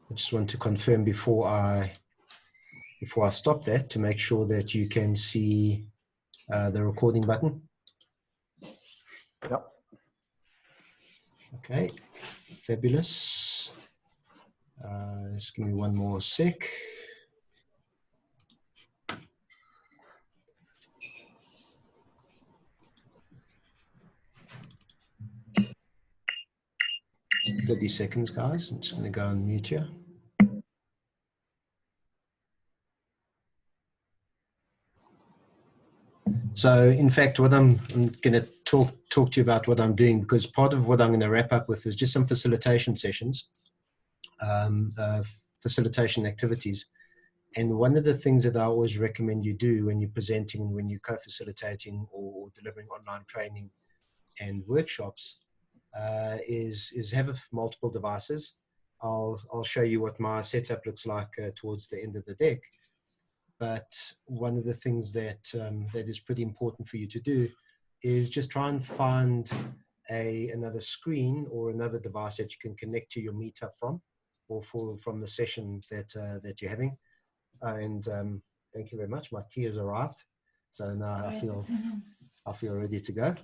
I just want to confirm before I stop that to make sure that you can see the recording button. Yep. Okay, fabulous. Just give me one more sec. Just 30 seconds, guys. I'm just going to go on mute here. So, in fact, what I'm going to talk to you about what I'm doing, because part of what I'm going to wrap up with is just some facilitation sessions, facilitation activities. And one of the things that I always recommend you do when you're presenting and when you're co-facilitating or delivering online training and workshops is have multiple devices. I'll show you what my setup looks like towards the end of the deck. But one of the things that that is pretty important for you to do is just try and find another screen or another device that you can connect to your meetup from, or from the session that you're having. And thank you very much. My tea has arrived, so now I feel ready to go.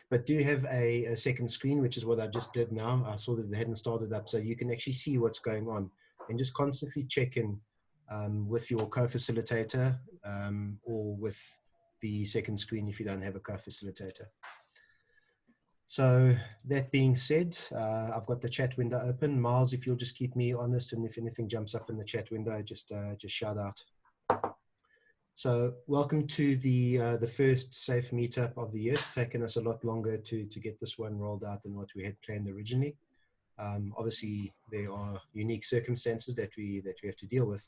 But do have a second screen, which is what I just did now. I saw that they hadn't started up, so you can actually see what's going on and just constantly check in with your co-facilitator or with the second screen if you don't have a co-facilitator. So that being said, I've got the chat window open. Miles, if you'll just keep me honest, and if anything jumps up in the chat window, just shout out. So welcome to the first SAFE meetup of the year. It's taken us a lot longer to get this one rolled out than what we had planned originally. Obviously, there are unique circumstances that we have to deal with.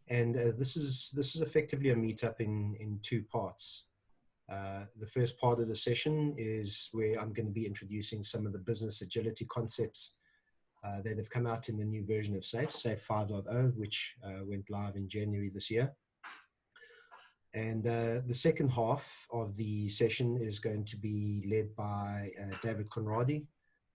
And this is effectively a meetup in two parts. The first part of the session is where I'm going to be introducing some of the business agility concepts that have come out in the new version of SAFE 5.0, which went live in January this year. And the second half of the session is going to be led by David Conradie,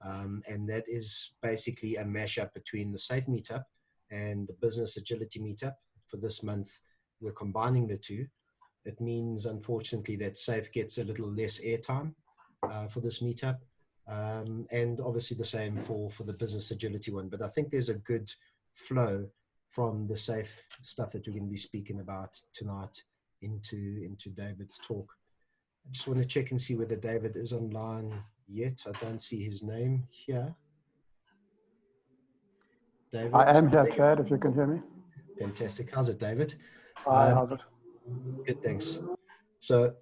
and that is basically a mashup between the SAFE meetup and the Business Agility Meetup. For this month, we're combining the two. It means, unfortunately, that SAFE gets a little less airtime for this meetup, and obviously the same for the Business Agility one. But I think there's a good flow from the SAFE stuff that we're going to be speaking about tonight into David's talk. I just want to check and see whether David is online yet. I don't see his name here. David? I am here, Chad, if you can hear me. Fantastic. How's it, David? Hi, how's it? Good, thanks. So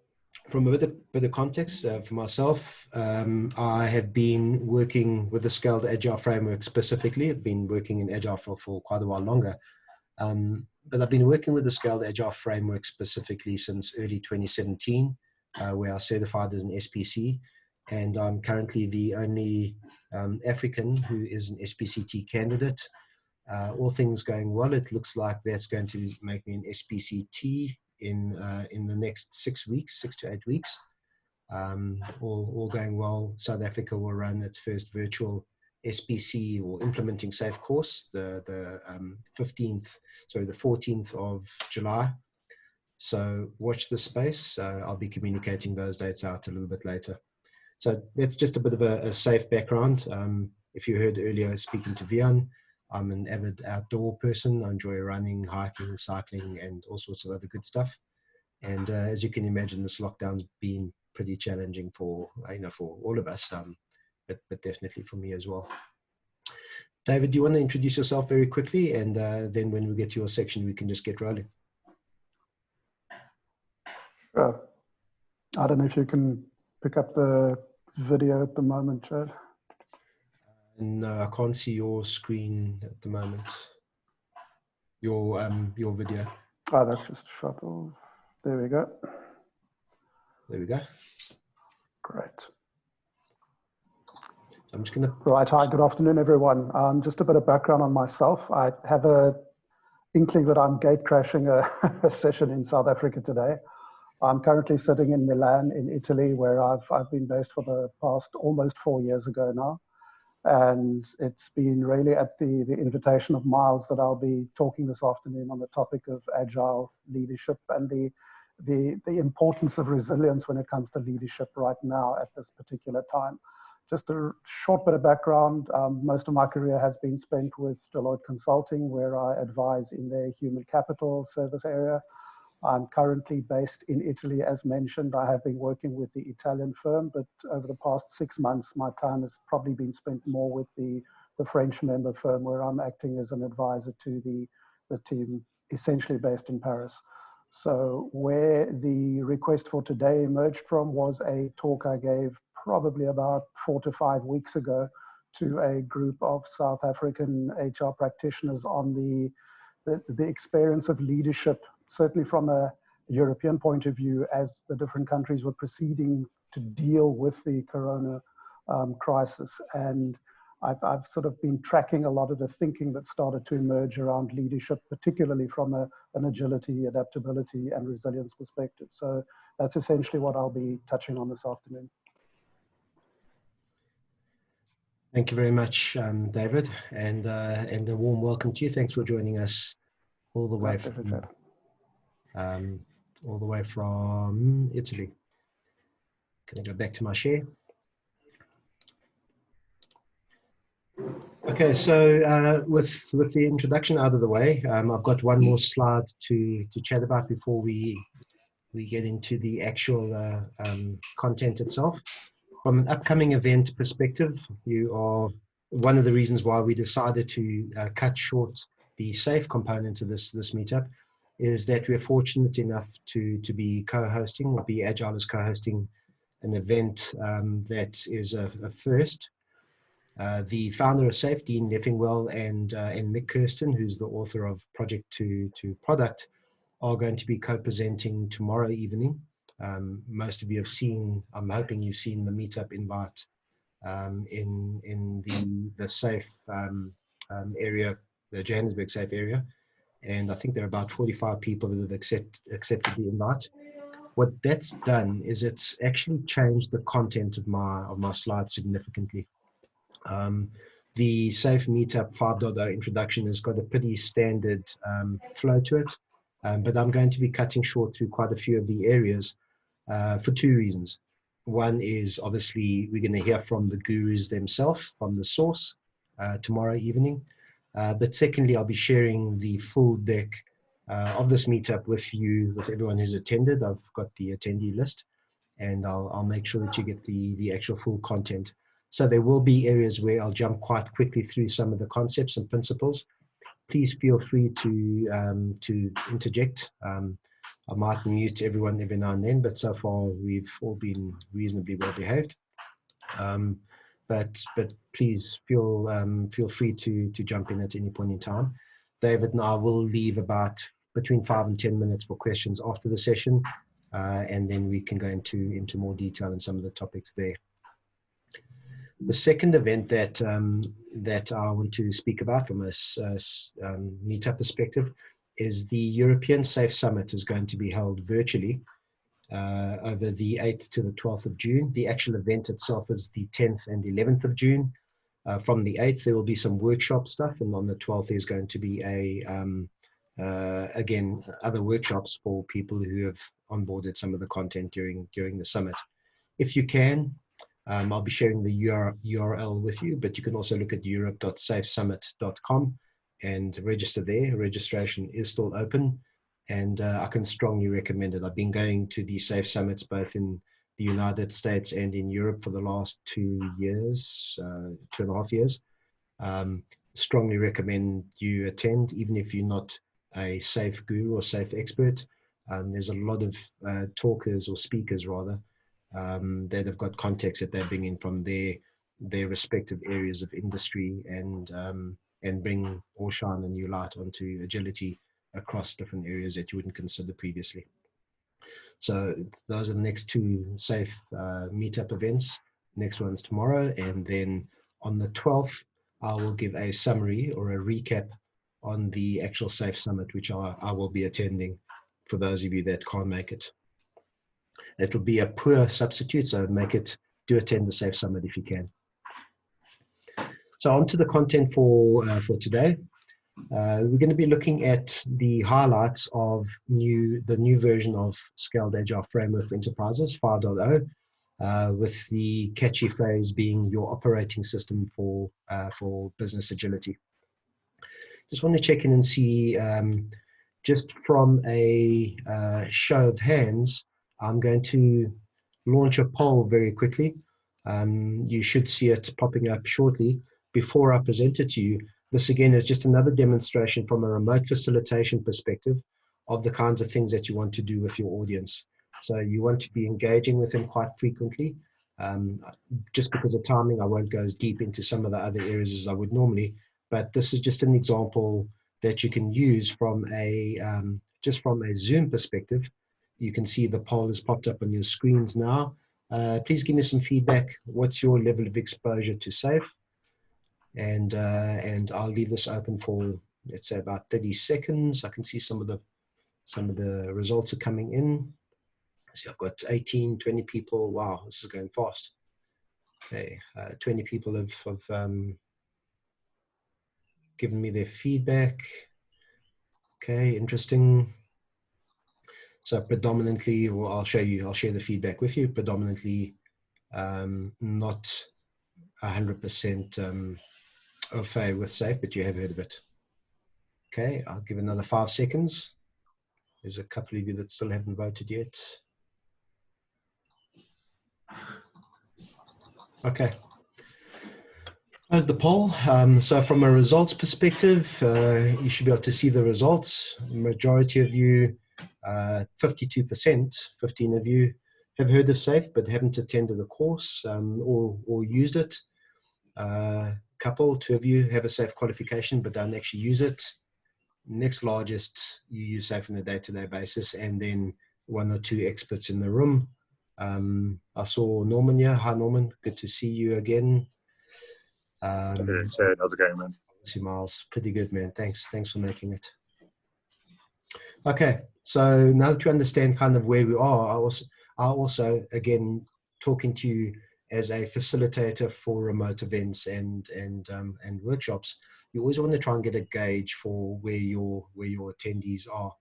from a bit of context for myself, I have been working with the Scaled Agile framework specifically. I've been working in Agile for quite a while longer. But I've been working with the Scaled Agile framework specifically since early 2017, where I certified as an SPC. And I'm currently the only African who is an SPCT candidate. All things going well, it looks like that's going to make me an SPCT in the next 6 to 8 weeks. All going well, South Africa will run its first virtual SPC or implementing SAFE course the 14th of July. So watch this space. I'll be communicating those dates out a little bit later. So that's just a bit of a SAFE background. If you heard earlier speaking to Vian, I'm an avid outdoor person. I enjoy running, hiking, cycling, and all sorts of other good stuff. And as you can imagine, this lockdown's been pretty challenging for all of us, but definitely for me as well. David, do you want to introduce yourself very quickly, and then when we get to your section, we can just get rolling. Sure. I don't know if you can pick up the video at the moment, Chad. No, I can't see your screen at the moment. Your video. Oh, that's just a shot of. There we go. There we go. Great. So I'm just going to. Right. Hi. Good afternoon, everyone. Just a bit of background on myself. I have a inkling that I'm gate crashing a session in South Africa today. I'm currently sitting in Milan, in Italy, where I've been based for the past almost 4 years ago now. And it's been really at the invitation of Miles that I'll be talking this afternoon on the topic of agile leadership and the importance of resilience when it comes to leadership right now at this particular time. Just a short bit of background. Most of my career has been spent with Deloitte Consulting, where I advise in their human capital service area. I'm currently based in Italy, as mentioned. I have been working with the Italian firm, but over the past 6 months, my time has probably been spent more with the French member firm, where I'm acting as an advisor to the team, essentially based in Paris. So where the request for today emerged from was a talk I gave probably about 4 to 5 weeks ago to a group of South African HR practitioners on the experience of leadership, certainly from a European point of view, as the different countries were proceeding to deal with the corona crisis. And I've sort of been tracking a lot of the thinking that started to emerge around leadership, particularly from an agility, adaptability, and resilience perspective. So that's essentially what I'll be touching on this afternoon. Thank you very much, David, and a warm welcome to you. Thanks for joining us all the way from Italy. Can I go back to my share? Okay, so with the introduction out of the way, I've got one more slide to chat about before we get into the actual content itself. From an upcoming event perspective, you are one of the reasons why we decided to cut short the SAFE component of this meetup is that we're fortunate enough to be co-hosting, or Be Agile is co-hosting an event that is a first. The founder of SAFE, Dean Neffingwell, and Mick Kirsten, who's the author of Project to Product, are going to be co-presenting tomorrow evening. Most of you have seen, I'm hoping you've seen the meetup invite in the SAFE area, the Johannesburg SAFE area. And I think there are about 45 people that have accepted the invite. What that's done is it's actually changed the content of my slides significantly. The SAFE Meetup 5.0 introduction has got a pretty standard flow to it, but I'm going to be cutting short through quite a few of the areas for two reasons. One is obviously we're going to hear from the gurus themselves, from the source, tomorrow evening. But secondly, I'll be sharing the full deck of this meetup with you, with everyone who's attended. I've got the attendee list, and I'll make sure that you get the actual full content. So there will be areas where I'll jump quite quickly through some of the concepts and principles. Please feel free to interject. I might mute everyone every now and then, but so far we've all been reasonably well behaved. But please feel free to jump in at any point in time. David and I will leave about between 5 and 10 minutes for questions after the session, and then we can go into more detail in some of the topics there. The second event that I want to speak about from a meetup perspective is the European SAFE Summit is going to be held virtually over the 8th to the 12th of June. The actual event itself is the 10th and 11th of June. From the 8th, there will be some workshop stuff, and on the 12th, there's going to be again, other workshops for people who have onboarded some of the content during the summit. If you can, I'll be sharing the URL with you, but you can also look at europe.safesummit.com and register there. Registration is still open, and I can strongly recommend it. I've been going to these SAFE summits both in the United States and in Europe for the last 2 years, 2.5 years. Strongly recommend you attend, even if you're not a SAFE guru or SAFE expert. There's a lot of talkers, or speakers rather, that have got context that they bring in from their respective areas of industry, and bring or shine a new light onto agility across different areas that you wouldn't consider previously. So those are the next two SAFE meetup events. Next one's tomorrow, and then on the 12th, I will give a summary or a recap on the actual SAFE Summit, which I will be attending for those of you that can't make it. It'll be a poor substitute, so do attend the SAFE Summit if you can. So on to the content for today. We're going to be looking at the highlights of the new version of Scaled Agile Framework for Enterprises 5.0, with the catchy phrase being your operating system for business agility. Just want to check in and see, just from a show of hands, I'm going to launch a poll very quickly. You should see it popping up shortly. Before I present it to you, this again is just another demonstration from a remote facilitation perspective of the kinds of things that you want to do with your audience. So you want to be engaging with them quite frequently. Just because of timing, I won't go as deep into some of the other areas as I would normally, but this is just an example that you can use from just from a Zoom perspective. You can see the poll has popped up on your screens now. Please give me some feedback. What's your level of exposure to SAFe? And I'll leave this open for, let's say, about 30 seconds. I can see some of the results are coming in. So I've got 18, 20 people. Wow, this is going fast. Okay, 20 people have given me their feedback. Okay, interesting. So predominantly, well, I'll share the feedback with you. Predominantly, not 100% au fait with SAFe, but you have heard of it. Okay, I'll give another 5 seconds. There's a couple of you that still haven't voted yet. Okay. As the poll, so from a results perspective, you should be able to see the results. Majority of you, 52%, 15 of you have heard of SAFe but haven't attended the course or used it. Two of you have a SAFe qualification but don't actually use it. Next largest, you use SAFe on a day-to-day basis, and then 1 or 2 experts in the room. I saw Norman here. Hi Norman, good to see you again. How's it going, man? Miles, pretty good, man. Thanks for making it. Okay, so now that you understand kind of where we are, I also again talking to you as a facilitator for remote events and workshops. You always want to try and get a gauge for where your attendees are.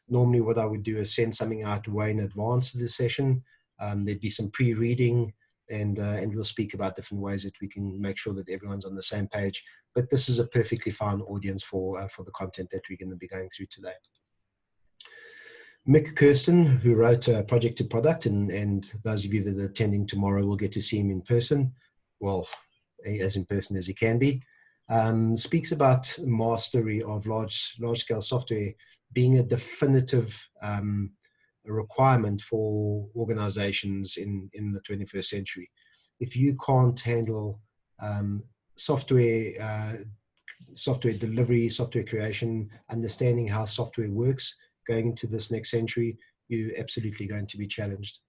Normally, what I would do is send something out way in advance of the session. There'd be some pre-reading. And we'll speak about different ways that we can make sure that everyone's on the same page. But this is a perfectly fine audience for the content that we're going to be going through today. Mick Kirsten, who wrote Project to Product, and those of you that are attending tomorrow will get to see him in person, well, as in person as he can be, speaks about mastery of large-scale software being a definitive a requirement for organizations in the 21st century. If you can't handle software delivery, software creation, understanding how software works going into this next century, you're absolutely going to be challenged.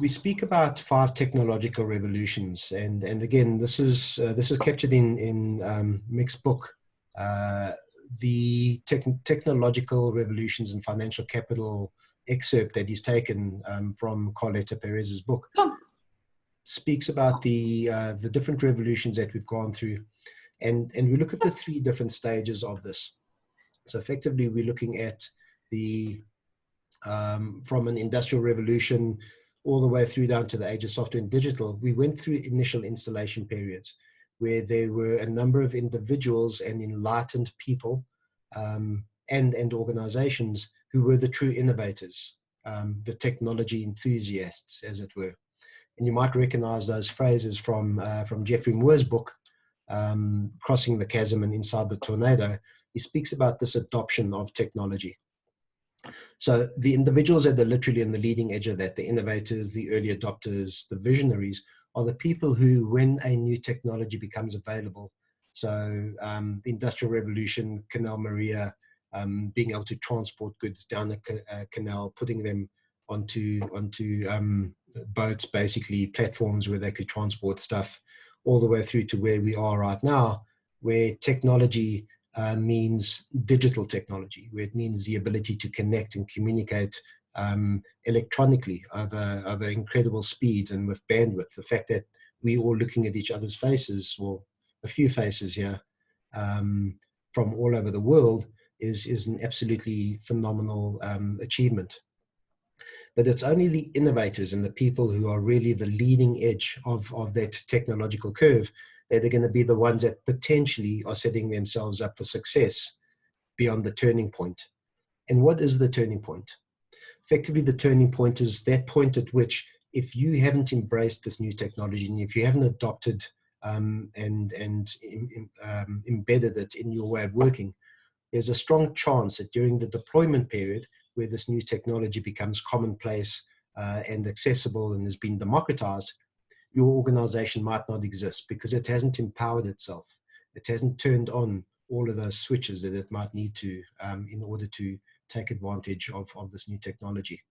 We speak about 5 technological revolutions, and again, this is captured in Mick's book. The technological revolutions in financial capital excerpt that he's taken from Carleta Perez's book speaks about the different revolutions that we've gone through, and we look at the 3 different stages of this. So effectively, we're looking at the from an industrial revolution all the way through down to the age of software and digital. We went through initial installation periods where there were a number of individuals and enlightened people and organizations who were the true innovators, the technology enthusiasts, as it were. And you might recognize those phrases from Geoffrey Moore's book, Crossing the Chasm and Inside the Tornado. He speaks about this adoption of technology. So the individuals that are literally on the leading edge of that, the innovators, the early adopters, the visionaries, are the people who, when a new technology becomes available, so the Industrial Revolution, Canal Maria, being able to transport goods down a canal, putting them onto boats, basically platforms where they could transport stuff, all the way through to where we are right now, where technology means digital technology, where it means the ability to connect and communicate electronically over incredible speeds and with bandwidth. The fact that we all looking at each other's faces, or a few faces here, from all over the world is an absolutely phenomenal achievement. But it's only the innovators and the people who are really the leading edge of that technological curve that are going to be the ones that potentially are setting themselves up for success beyond the turning point. And what is the turning point? Effectively, the turning point is that point at which, if you haven't embraced this new technology and if you haven't adopted and embedded it in your way of working, there's a strong chance that during the deployment period, where this new technology becomes commonplace and accessible and has been democratized, your organization might not exist because it hasn't empowered itself. It hasn't turned on all of those switches that it might need to in order to take advantage of this new technology.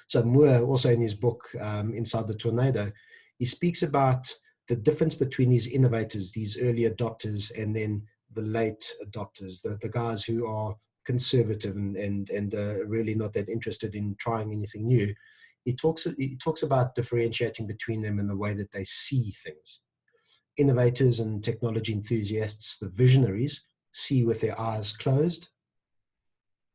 So Moore, also in his book, Inside the Tornado, he speaks about the difference between these innovators, these early adopters, and then the late adopters, the guys who are conservative and really not that interested in trying anything new. He talks about differentiating between them in the way that they see things. Innovators and technology enthusiasts, the visionaries, see with their eyes closed,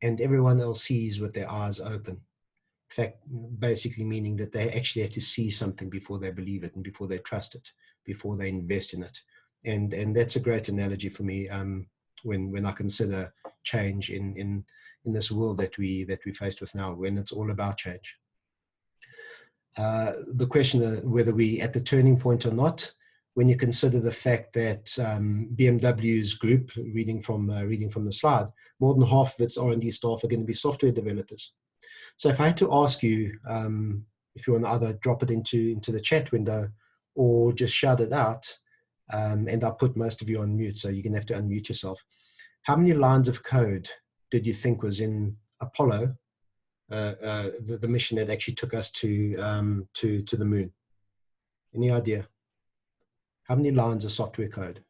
and everyone else sees with their eyes open. In fact, basically meaning that they actually have to see something before they believe it and before they trust it, before they invest in it. And that's a great analogy for me when I consider change in this world that we're faced with now, when it's all about change. The question of whether we at the turning point or not, when you consider the fact that BMW's group, reading from the slide, more than half of its R&D staff are going to be software developers. So if I had to ask you, if you want to either drop it into the chat window or just shout it out, and I'll put most of you on mute, so you're going to have to unmute yourself. How many lines of code did you think was in Apollo, the mission that actually took us to the moon? Any idea? How many lines of software code?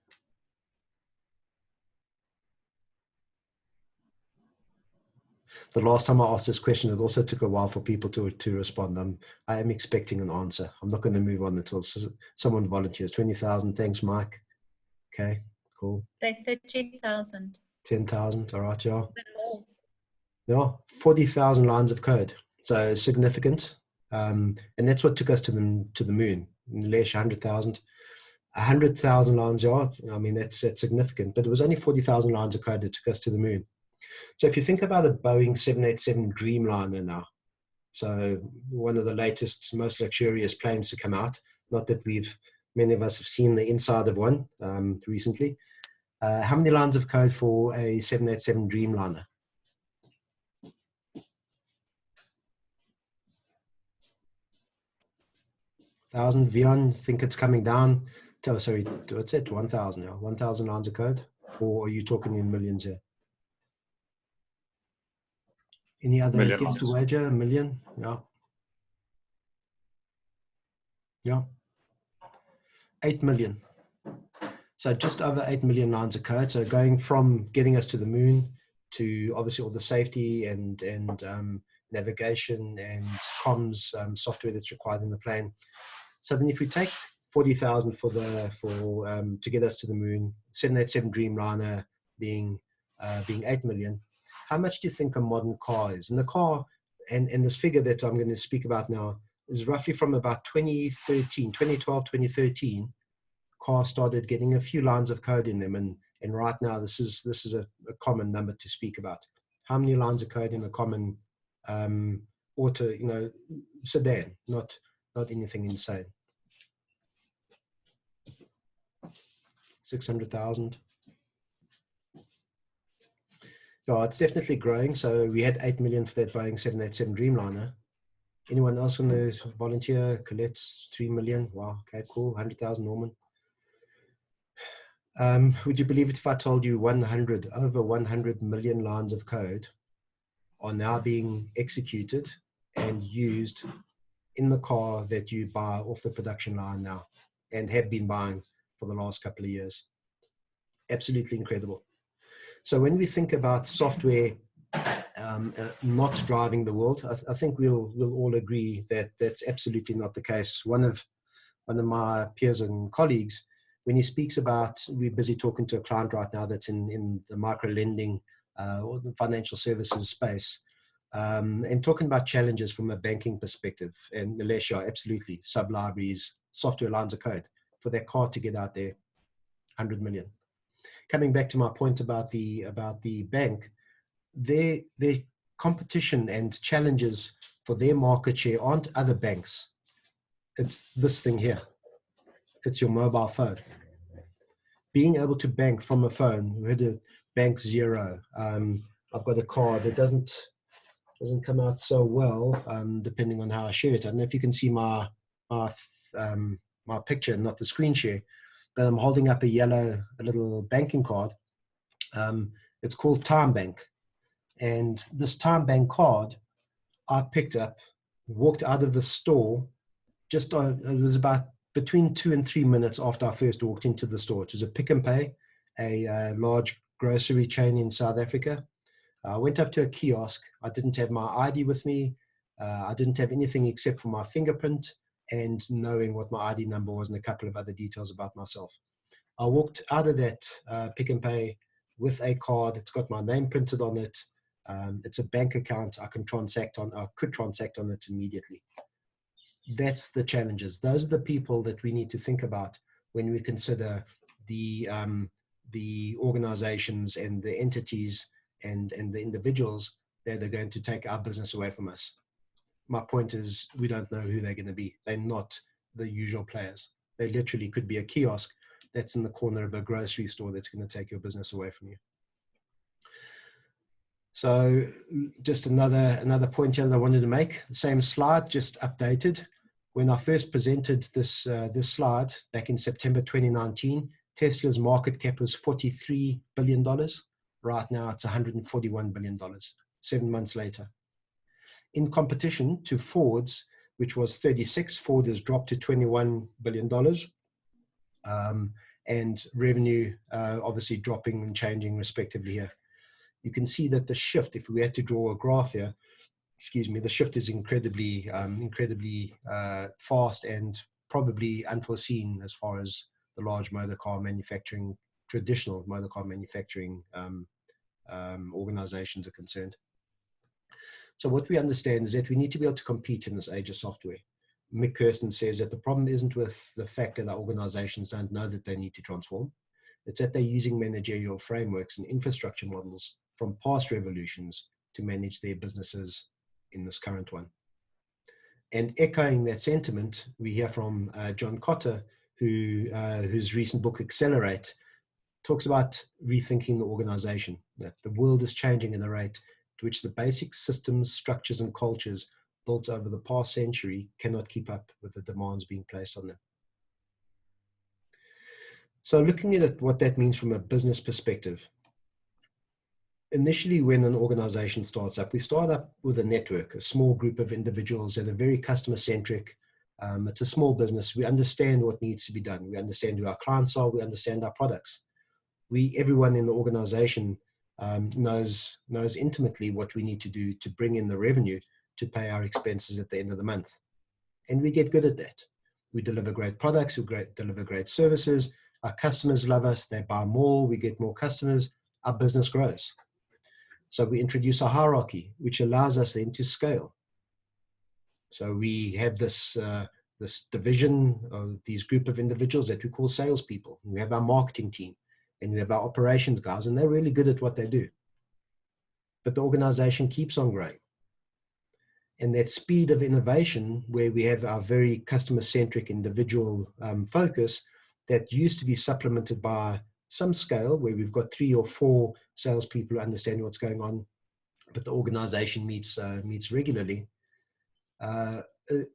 The last time I asked this question, it also took a while for people to respond. I am expecting an answer. I'm not going to move on until someone volunteers. 20,000. Thanks, Mike. Okay, cool. Say 30,000. 10,000. All right, yeah. Yeah, 40,000 lines of code. So significant. And that's what took us to the moon. Less 100,000. 100,000 lines, yeah. I mean, that's significant. But it was only 40,000 lines of code that took us to the moon. So if you think about a Boeing 787 Dreamliner now, so one of the latest, most luxurious planes to come out, not that many of us have seen the inside of one recently. How many lines of code for a 787 Dreamliner? 1,000. Vion, think it's coming down? Oh, sorry, what's it? 1,000 now. 1,000 lines of code? Or are you talking in millions here? Any other guess to wager? A million? Yeah. Yeah. 8 million. So just over 8 million lines of code. So going from getting us to the moon to obviously all the safety and navigation and comms software that's required in the plane. So then if we take 40,000 to get us to the moon, 787 Dreamliner being 8 million, how much do you think a modern car is? And the car, and this figure that I'm going to speak about now, is roughly from about 2012, 2013, cars started getting a few lines of code in them. And right now, this is a common number to speak about. How many lines of code in a common sedan? Not anything insane. 600,000. Yeah, it's definitely growing. So we had 8 million for that Boeing 787 Dreamliner. Anyone else want to volunteer? Colette, 3 million. Wow. Okay, cool. 100,000, Norman. Would you believe it if I told you over 100 million lines of code are now being executed and used in the car that you buy off the production line now and have been buying for the last couple of years? Absolutely incredible. So when we think about software not driving the world. I think we'll all agree that that's absolutely not the case. One of my peers and colleagues, when he speaks about, we're busy talking to a client right now that's in the micro lending or the financial services space, and talking about challenges from a banking perspective. And Alessia, absolutely, sub-libraries, software lines of code for their card to get out there, 100 million. Coming back to my point about the bank, their competition and challenges for their market share aren't other banks. It's this thing here. It's your mobile phone. Being able to bank from a phone. We had a bank zero. I've got a card that doesn't come out so well, depending on how I share it. I don't know if you can see my picture, not the screen share, but I'm holding up a little banking card. It's called Time Bank. And this Time Bank card, I picked up, walked out of the store, it was about between 2 and 3 minutes after I first walked into the store. It was a Pick and Pay, a large grocery chain in South Africa. I went up to a kiosk. I didn't have my ID with me. I didn't have anything except for my fingerprint and knowing what my ID number was and a couple of other details about myself. I walked out of that Pick and Pay with a card. It's got my name printed on it. It's a bank account I could transact on it immediately. That's the challenges. Those are the people that we need to think about when we consider the organizations and the entities and the individuals that are going to take our business away from us. My point is, we don't know who they're going to be. They're not the usual players. They literally could be a kiosk that's in the corner of a grocery store that's going to take your business away from you. So just another point here that I wanted to make. The same slide, just updated. When I first presented this slide back in September 2019, Tesla's market cap was $43 billion. Right now, it's $141 billion, 7 months later. In competition to Ford's, which was 36, Ford has dropped to $21 billion. And revenue obviously dropping and changing respectively here. You can see that the shift, if we had to draw a graph here, the shift is incredibly fast and probably unforeseen as far as the large motor car manufacturing, traditional motor car manufacturing organizations are concerned. So what we understand is that we need to be able to compete in this age of software. Mick Kirsten says that the problem isn't with the fact that our organizations don't know that they need to transform. It's that they're using managerial frameworks and infrastructure models from past revolutions to manage their businesses in this current one. And echoing that sentiment, we hear from John Cotter, whose recent book, Accelerate, talks about rethinking the organization, that the world is changing at a rate to which the basic systems, structures, and cultures built over the past century cannot keep up with the demands being placed on them. So looking at what that means from a business perspective, initially when an organization starts up, we start up with a network, a small group of individuals that are very customer-centric. It's a small business. We understand what needs to be done. We understand who our clients are. We understand our products. Everyone in the organization knows intimately what we need to do to bring in the revenue to pay our expenses at the end of the month. And we get good at that. We deliver great products. We deliver great services. Our customers love us. They buy more. We get more customers. Our business grows. So we introduce a hierarchy, which allows us then to scale. So we have this division of these group of individuals that we call salespeople. We have our marketing team and we have our operations guys, and they're really good at what they do. But the organization keeps on growing. And that speed of innovation, where we have our very customer-centric individual focus, that used to be supplemented by some scale, where we've got 3 or 4 salespeople who understand what's going on, but the organization meets regularly.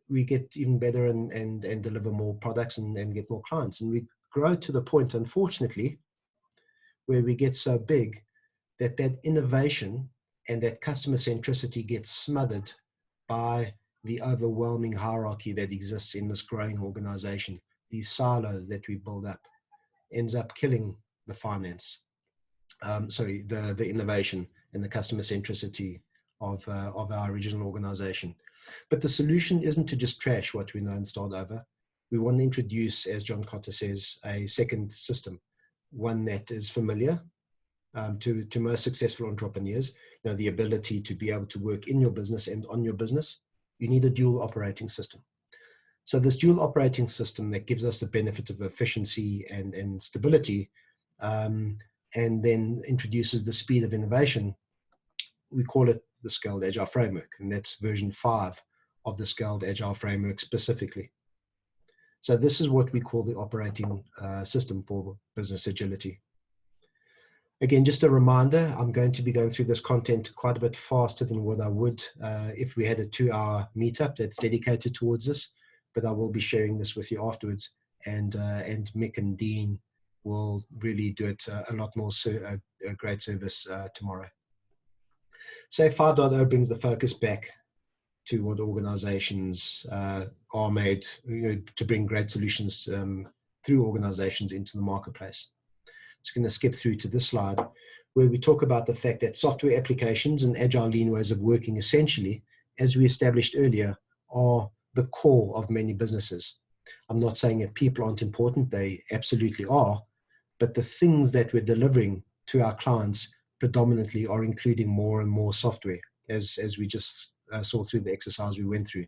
We get even better and deliver more products and get more clients. And we grow to the point, unfortunately, where we get so big that innovation and that customer centricity gets smothered by the overwhelming hierarchy that exists in this growing organization. These silos that we build up ends up killing the finance, the innovation, and the customer centricity of our original organization. But the solution isn't to just trash what we know and start over. We want to introduce, as John Cotter says, a second system, one that is familiar to most successful entrepreneurs. You know, the ability to be able to work in your business and on your business. You need a dual operating system. So this dual operating system that gives us the benefit of efficiency and stability, and then introduces the speed of innovation, we call it the Scaled Agile Framework, and that's version 5 of the Scaled Agile Framework specifically. So this is what we call the operating system for business agility. Again, just a reminder, I'm going to be going through this content quite a bit faster than what I would if we had a 2-hour meetup that's dedicated towards this, but I will be sharing this with you afterwards, and Mick and Dean will really do it a lot more, a great service tomorrow. SAFe 5.0 brings the focus back to what organizations are made, to bring great solutions through organizations into the marketplace. Just going to skip through to this slide where we talk about the fact that software applications and agile lean ways of working essentially, as we established earlier, are the core of many businesses. I'm not saying that people aren't important, they absolutely are, but the things that we're delivering to our clients predominantly are including more and more software, as we just saw through the exercise we went through.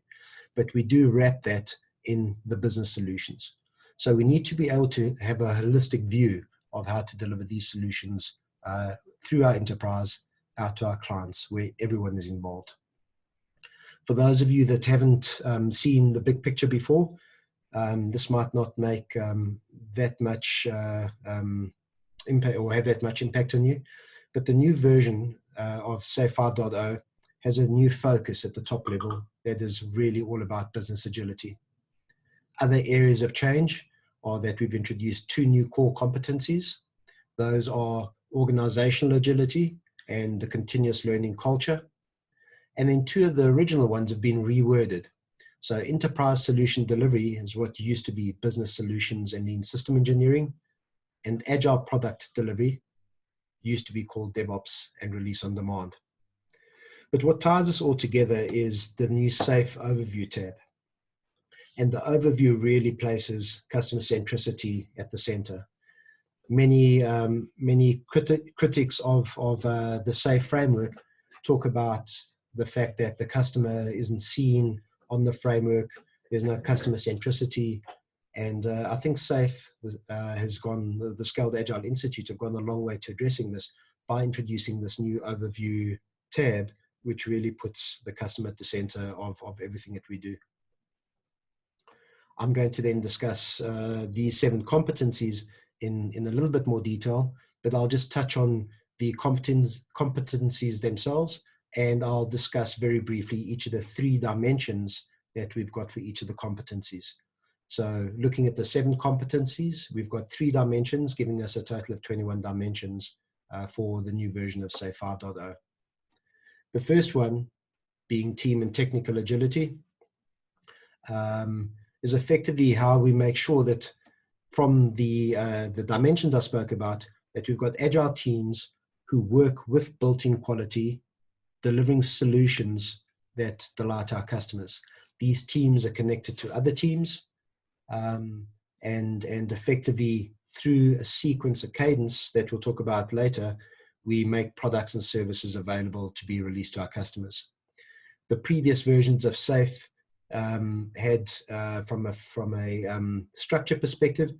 But we do wrap that in the business solutions. So we need to be able to have a holistic view of how to deliver these solutions through our enterprise out to our clients where everyone is involved. For those of you that haven't seen the big picture before, this might not make that much impact or have that much impact on you, but the new version of SAFe 5.0 has a new focus at the top level that is really all about business agility. Other areas of change are that we've introduced 2 new core competencies. Those are organizational agility and the continuous learning culture. And then 2 of the original ones have been reworded. So enterprise solution delivery is what used to be business solutions and lean system engineering, and agile product delivery used to be called DevOps and release on demand. But what ties us all together is the new SAFe overview tab. And the overview really places customer centricity at the center. Many critics of the SAFe framework talk about the fact that the customer isn't seen on the framework. There's no customer centricity. And I think SAFe has gone, the Scaled Agile Institute have gone a long way to addressing this by introducing this new overview tab, which really puts the customer at the center of everything that we do. I'm going to then discuss these 7 competencies in a little bit more detail, but I'll just touch on the competencies themselves, and I'll discuss very briefly each of the 3 dimensions that we've got for each of the competencies. So looking at the 7 competencies, we've got 3 dimensions, giving us a total of 21 dimensions for the new version of SAFe 5.0. The first one being team and technical agility. Is effectively how we make sure that from the dimensions I spoke about, that we've got agile teams who work with built-in quality, delivering solutions that delight our customers. These teams are connected to other teams, and effectively through a sequence, a cadence that we'll talk about later, we make products and services available to be released to our customers. The previous versions of SAFe had from a structure perspective,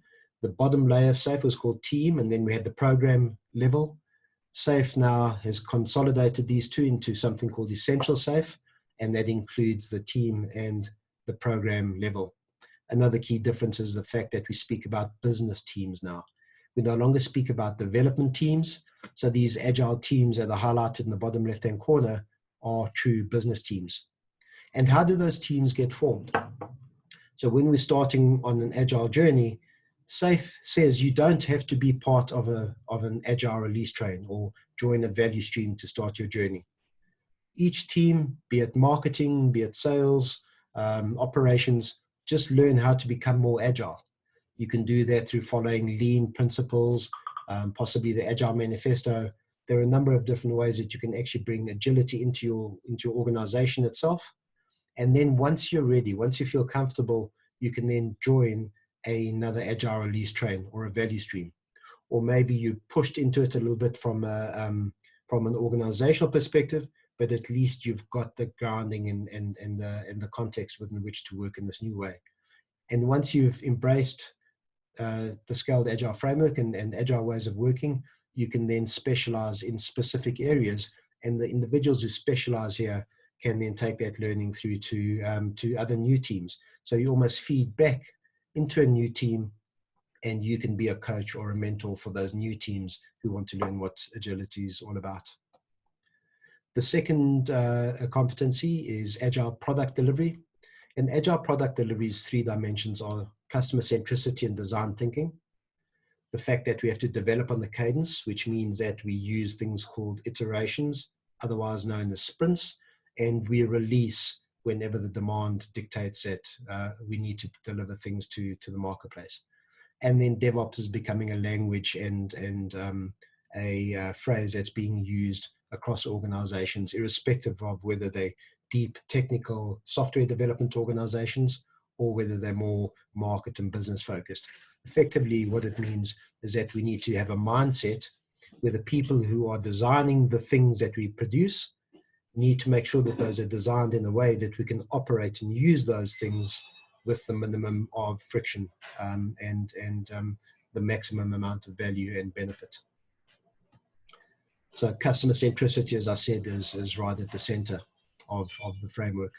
the bottom layer of SAFe was called team, and then we had the program level. SAFe now has consolidated these 2 into something called essential SAFe, and that includes the team and the program level. Another key difference is the fact that we speak about business teams now. We no longer speak about development teams. So these agile teams that are highlighted in the bottom left-hand corner are true business teams. And how do those teams get formed? So when we're starting on an agile journey, SAFe says you don't have to be part of an agile release train or join a value stream to start your journey. Each team, be it marketing, be it sales, operations, just learn how to become more agile. You can do that through following lean principles, possibly the Agile Manifesto, there are a number of different ways that you can actually bring agility into your organization itself. And then once you're ready, once you feel comfortable, you can then join another agile release train or a value stream. Or maybe you pushed into it a little bit from an organizational perspective, but at least you've got the grounding and the context within which to work in this new way. And once you've embraced the scaled agile framework and agile ways of working, you can then specialize in specific areas, and the individuals who specialize here can then take that learning through to other new teams. So you almost feed back into a new team, and you can be a coach or a mentor for those new teams who want to learn what agility is all about. The second competency is agile product delivery. And agile product delivery's 3 dimensions are customer centricity and design thinking. The fact that we have to develop on the cadence, which means that we use things called iterations, otherwise known as sprints, and we release whenever the demand dictates that we need to deliver things to the marketplace. And then DevOps is becoming a language and a phrase that's being used across organizations, irrespective of whether they're deep technical software development organizations or whether they're more market and business focused. Effectively, what it means is that we need to have a mindset where the people who are designing the things that we produce need to make sure that those are designed in a way that we can operate and use those things with the minimum of friction and the maximum amount of value and benefit. So customer centricity, as I said, is right at the center of the framework.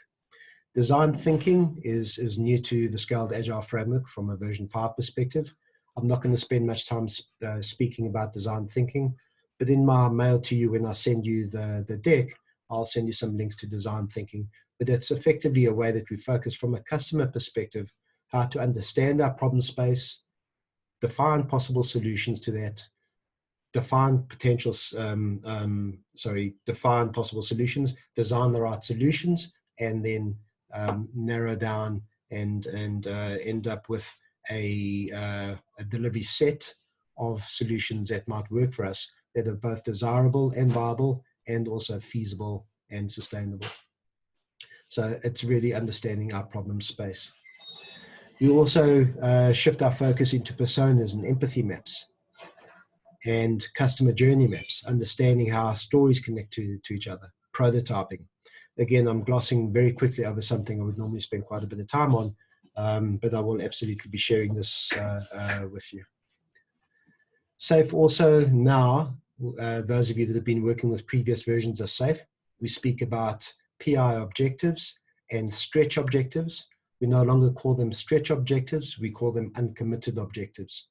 Design thinking is new to the Scaled Agile framework from a version 5 perspective. I'm not going to spend much time speaking about design thinking, but in my mail to you, when I send you the deck, I'll send you some links to design thinking. But it's effectively a way that we focus from a customer perspective, how to understand our problem space, define possible solutions to that, define possible solutions, design the right solutions, and then narrow down and end up with a delivery set of solutions that might work for us, that are both desirable and viable and also feasible and sustainable. So it's really understanding our problem space. We also shift our focus into personas and empathy maps and customer journey maps, understanding how our stories connect to each other, prototyping. Again, I'm glossing very quickly over something I would normally spend quite a bit of time on, but I will absolutely be sharing this with you. SAFe also now, those of you that have been working with previous versions of SAFe, we speak about PI objectives and stretch objectives. We no longer call them stretch objectives, we call them uncommitted objectives.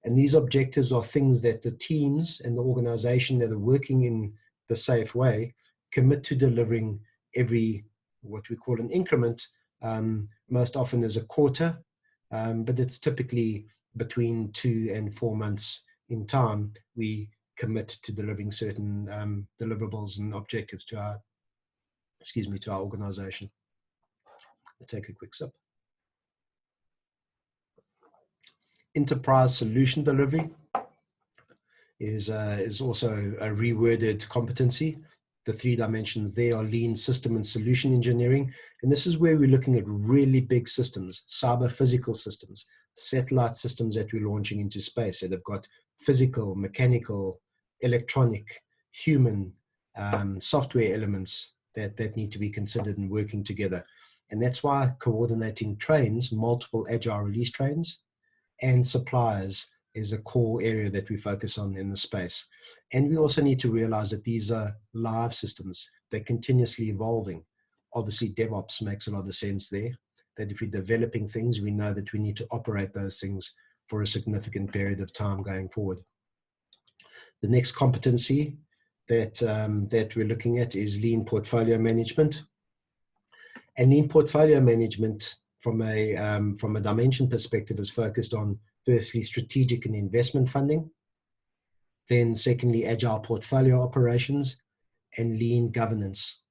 And these objectives are things that the teams and the organization that are working in the SAFe way commit to delivering every, what we call an increment, most often as a quarter, but it's typically between 2 and 4 months in time. We commit to delivering certain deliverables and objectives to our, to our organization. I'll take a quick sip. Enterprise solution delivery is also a reworded competency. The 3 dimensions there are lean, system, and solution engineering. And this is where we're looking at really big systems, cyber physical systems, satellite systems that we're launching into space. So they've got physical, mechanical, electronic, human, software elements that need to be considered and working together. And that's why coordinating trains, multiple agile release trains, and suppliers is a core area that we focus on in the space. And we also need to realize that these are live systems. They're continuously evolving. Obviously, DevOps makes a lot of sense there, that if we're developing things, we know that we need to operate those things for a significant period of time going forward. The next competency that we're looking at is lean portfolio management. And lean portfolio management from a dimension perspective is focused on, firstly, strategic and investment funding, then secondly, agile portfolio operations, and lean governance.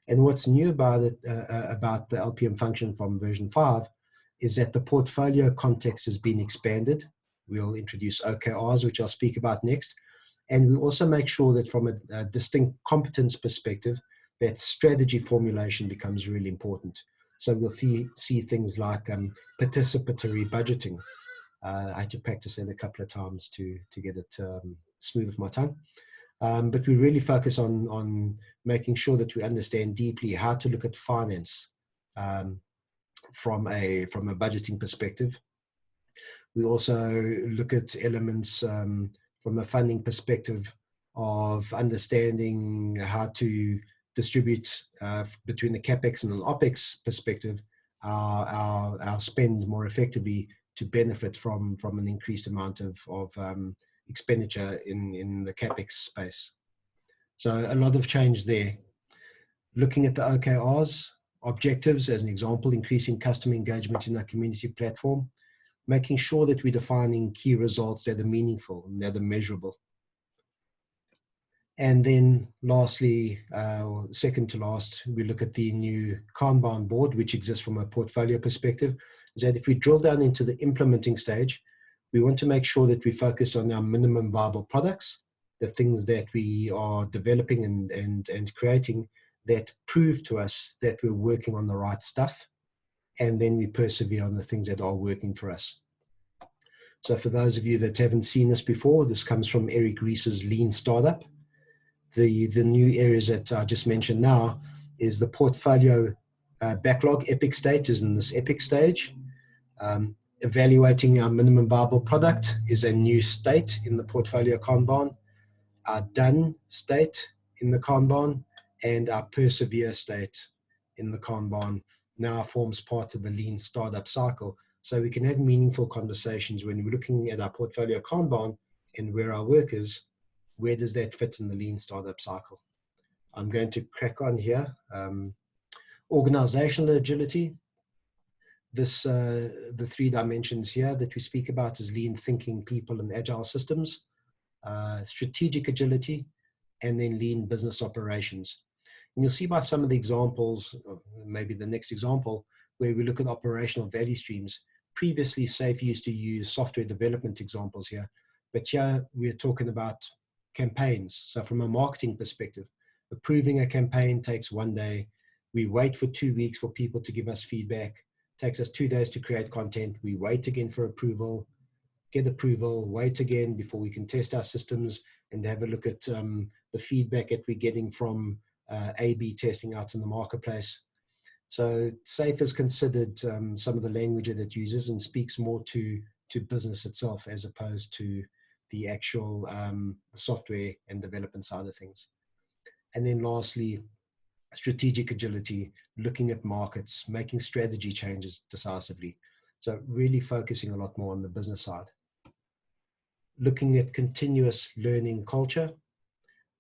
And what's new about it, about the LPM function from version 5, is that the portfolio context has been expanded. We'll introduce OKRs, which I'll speak about next. And we also make sure that from a distinct competence perspective, that strategy formulation becomes really important. So we'll see things like participatory budgeting. I had to practice that a couple of times to get it smooth with my tongue. But we really focus on making sure that we understand deeply how to look at finance from a budgeting perspective. We also look at elements from a funding perspective of understanding how to distribute between the CapEx and an OpEx perspective our spend more effectively to benefit from an increased amount of expenditure in the CapEx space. So a lot of change there. Looking at the OKRs, objectives as an example, increasing customer engagement in our community platform, making sure that we're defining key results that are meaningful and that are measurable. And then lastly, second to last, we look at the new Kanban board, which exists from a portfolio perspective, is that if we drill down into the implementing stage, we want to make sure that we focus on our minimum viable products, the things that we are developing and creating that prove to us that we're working on the right stuff. And then we persevere on the things that are working for us. So for those of you that haven't seen this before, this comes from Eric Ries's Lean Startup. The new areas that I just mentioned now is the portfolio backlog epic state is in this epic stage. Evaluating our minimum viable product is a new state in the portfolio Kanban. Our done state in the Kanban and our persevere state in the Kanban now forms part of the lean startup cycle. So we can have meaningful conversations when we're looking at our portfolio Kanban and where our work is, where does that fit in the lean startup cycle? I'm going to crack on here. Organizational agility. The three dimensions here that we speak about is lean thinking, people, and agile systems, strategic agility, and then lean business operations. And you'll see by some of the examples, maybe the next example, where we look at operational value streams. Previously, SAFE used to use software development examples here, but here we're talking about campaigns. So from a marketing perspective, approving a campaign takes 1 day. We wait for 2 weeks for people to give us feedback. It takes us 2 days to create content. We wait again for approval, get approval, wait again before we can test our systems and have a look at the feedback that we're getting from A/B testing out in the marketplace. So SAFE is considered some of the language that it uses and speaks more to business itself as opposed to the actual software and development side of things. And then lastly, strategic agility, looking at markets, making strategy changes decisively. So really focusing a lot more on the business side. Looking at continuous learning culture,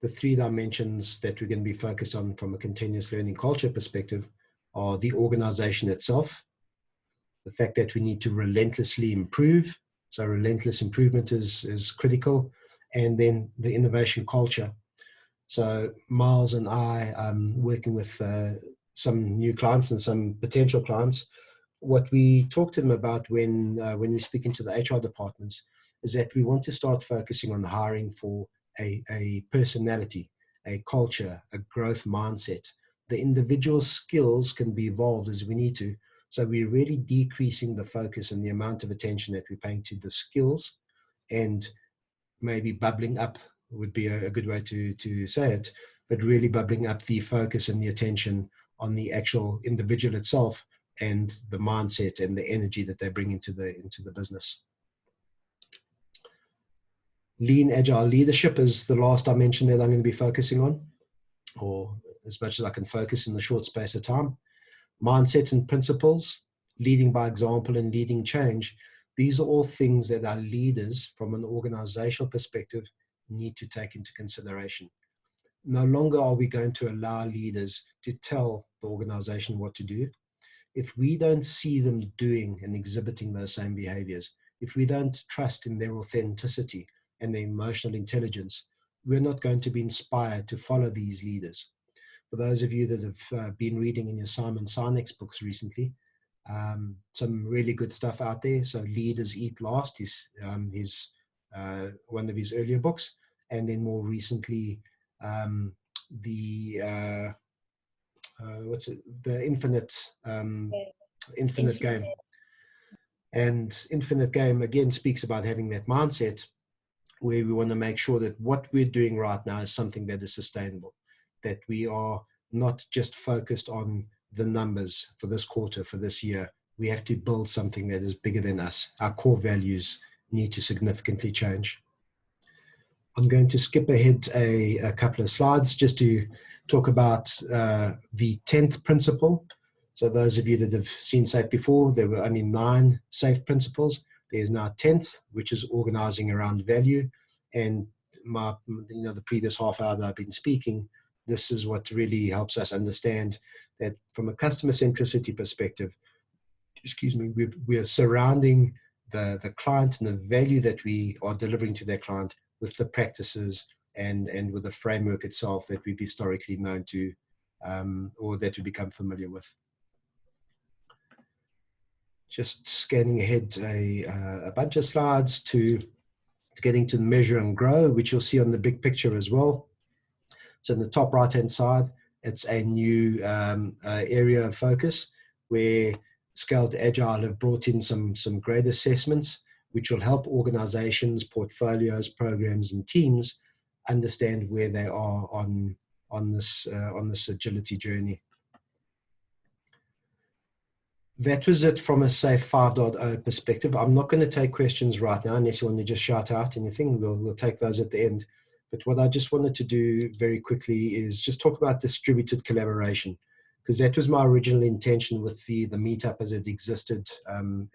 the three dimensions that we're going to be focused on from a continuous learning culture perspective are the organization itself, the fact that we need to relentlessly improve. So relentless improvement is critical. And then the innovation culture. So Miles and I, working with some new clients and some potential clients, what we talk to them about when we speak into the HR departments is that we want to start focusing on hiring for a personality, a culture, a growth mindset. The individual skills can be evolved as we need to. So we're really decreasing the focus and the amount of attention that we're paying to the skills, and maybe bubbling up would be a good way to say it, but really bubbling up the focus and the attention on the actual individual itself and the mindset and the energy that they bring into the business. Lean-Agile Leadership is the last dimension that I'm going to be focusing on, or as much as I can focus in the short space of time. Mindsets and principles, leading by example and leading change. These are all things that our leaders from an organizational perspective need to take into consideration. No longer are we going to allow leaders to tell the organization what to do. If we don't see them doing and exhibiting those same behaviors, if we don't trust in their authenticity and their emotional intelligence, we're not going to be inspired to follow these leaders. For those of you that have been reading in your Simon Sinek's books recently, some really good stuff out there. So Leaders Eat Last is one of his earlier books. and then more recently, the infinite game. And infinite game again speaks about having that mindset where we want to make sure that what we're doing right now is something that is sustainable, that we are not just focused on the numbers for this quarter, for this year. We have to build something that is bigger than us. Our core values need to significantly change. I'm going to skip ahead a couple of slides just to talk about the 10th principle. So those of you that have seen SAFE before, there were only 9 SAFE principles. There's now 10th, which is organizing around value. And the previous half hour that I've been speaking, this is what really helps us understand that from a customer centricity perspective, we are surrounding the client and the value that we are delivering to their client with the practices and with the framework itself that we've historically known to, or that we become familiar with. Just scanning ahead a bunch of slides to getting to measure and grow, which you'll see on the big picture as well. So in the top right-hand side, it's a new area of focus where Scaled Agile have brought in some great assessments, which will help organizations, portfolios, programs, and teams understand where they are on this agility journey. That was it from a SAFE 5.0 perspective. I'm not going to take questions right now unless you want to just shout out anything. We'll take those at the end. But what I just wanted to do very quickly is just talk about distributed collaboration, because that was my original intention with the meetup as it existed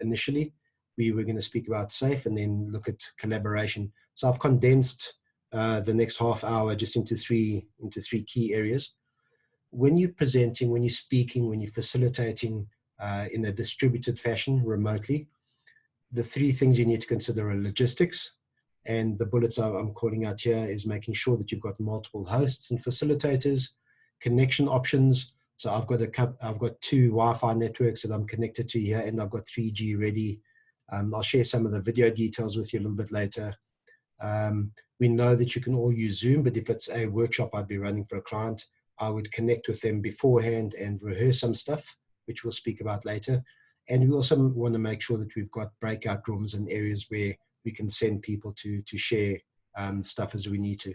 initially. We were going to speak about SAFE and then look at collaboration. So I've condensed the next half hour just into three key areas. When you're presenting, when you're speaking, when you're facilitating in a distributed fashion remotely, the 3 things you need to consider are logistics. And the bullets I'm calling out here is making sure that you've got multiple hosts and facilitators, connection options. So I've got 2 Wi-Fi networks that I'm connected to here, and I've got 3G ready. I'll share some of the video details with you a little bit later. We know that you can all use Zoom, but if it's a workshop I'd be running for a client, I would connect with them beforehand and rehearse some stuff, which we'll speak about later. And we also want to make sure that we've got breakout rooms and areas where we can send people to share stuff as we need to.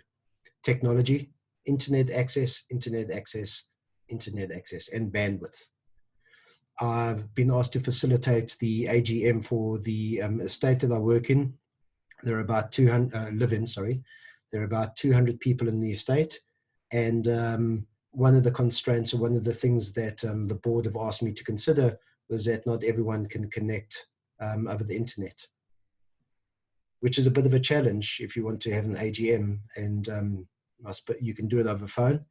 Technology, internet access, and bandwidth. I've been asked to facilitate the AGM for the estate that I work in. There are about 200, There are about 200 people in the estate. And one of the constraints, or one of the things that the board have asked me to consider, was that not everyone can connect over the internet, which is a bit of a challenge if you want to have an AGM, and you can do it over phone.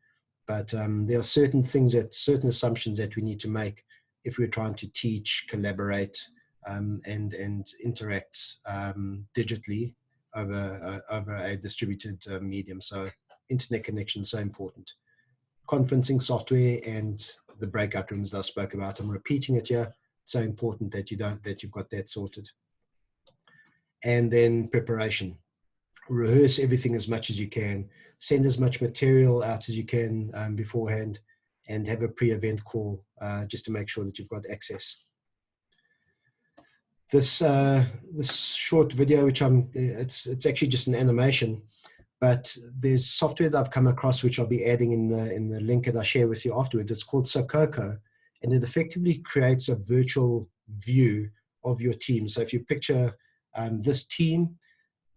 But there are certain certain assumptions that we need to make if we're trying to teach, collaborate, and interact digitally over a distributed medium. So internet connection is so important. Conferencing software and the breakout rooms that I spoke about. I'm repeating it here. It's so important that you've got that sorted. And then preparation. Rehearse everything as much as you can. Send as much material out as you can beforehand, and have a pre-event call just to make sure that you've got access. This short video, which it's actually just an animation, but there's software that I've come across which I'll be adding in the link that I share with you afterwards. It's called Sokoko, and it effectively creates a virtual view of your team. So if you picture this team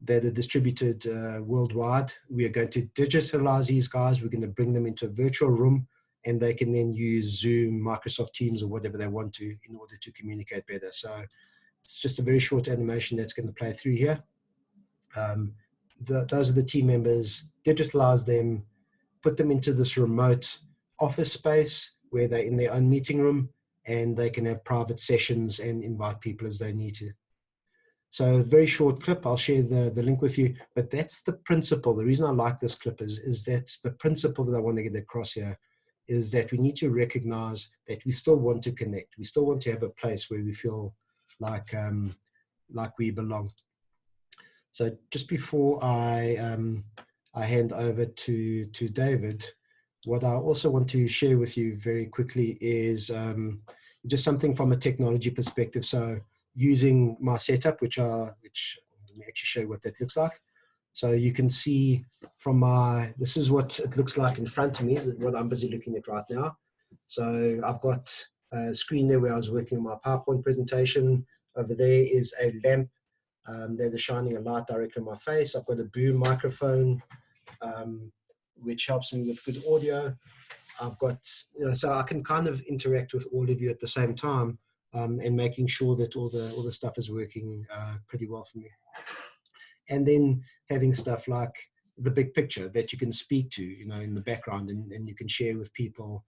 that are distributed worldwide, we are going to digitalize these guys. We're going to bring them into a virtual room, and they can then use Zoom, Microsoft Teams, or whatever they want to in order to communicate better. So it's just a very short animation that's going to play through here. Those are the team members. Digitalize them, put them into this remote office space where they're in their own meeting room, and they can have private sessions and invite people as they need to. So a very short clip, I'll share the link with you, but that's the principle. The reason I like this clip is that the principle that I want to get across here is that we need to recognize that we still want to connect. We still want to have a place where we feel like we belong. So just before I I hand over to David, what I also want to share with you very quickly is just something from a technology perspective. So using my setup, which let me actually show you what that looks like. So you can see from this is what it looks like in front of me, what I'm busy looking at right now. So I've got a screen there where I was working on my PowerPoint presentation. Over there is a lamp. They're shining a light directly on my face. I've got a boom microphone, which helps me with good audio. I've got, so I can kind of interact with all of you at the same time, and making sure that all the stuff is working pretty well for me. And then having stuff like the big picture that you can speak to, in the background, and you can share with people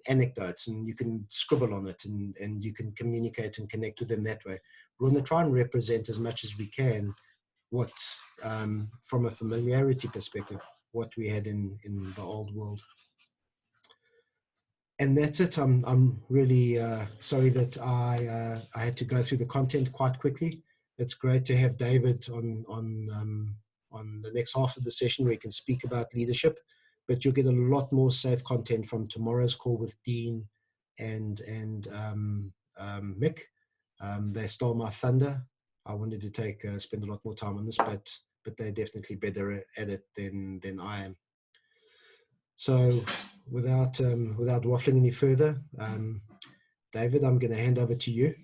anecdotes, and you can scribble on it, and you can communicate and connect with them that way. We're going to try and represent as much as we can what, from a familiarity perspective, what we had in the old world. And that's it. I'm really sorry that I had to go through the content quite quickly. It's great to have David on the next half of the session where he can speak about leadership, but you'll get a lot more safe content from tomorrow's call with Dean and Mick. They stole my thunder. I wanted to spend a lot more time on this, but they're definitely better at it than I am. So without waffling any further, David, I'm going to hand over to you.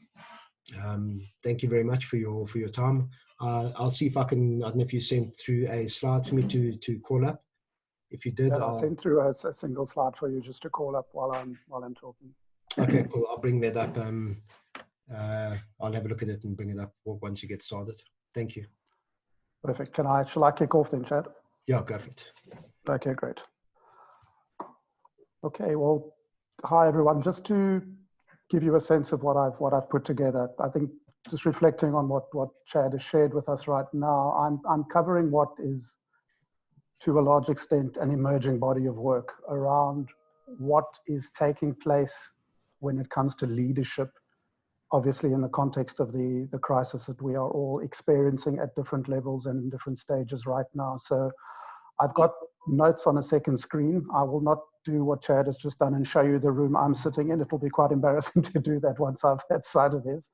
Thank you very much for your time. I'll see if I don't know if you sent through a slide for me to call up. If you did, yeah, I'll send through a single slide for you just to call up while I'm talking. Okay, cool. I'll bring that up. I'll have a look at it and bring it up once you get started. Thank you. Perfect. Shall I kick off then, Chad? Yeah, go for it. Okay, great. Okay, well, hi everyone. Just to give you a sense of what I've put together, I think just reflecting on what Chad has shared with us right now, I'm covering what is, to a large extent, an emerging body of work around what is taking place when it comes to leadership, obviously in the context of the crisis that we are all experiencing at different levels and in different stages right now. So I've got notes on a second screen. I will not do what Chad has just done and show you the room I'm sitting in. It'll be quite embarrassing to do that once I've had sight of his.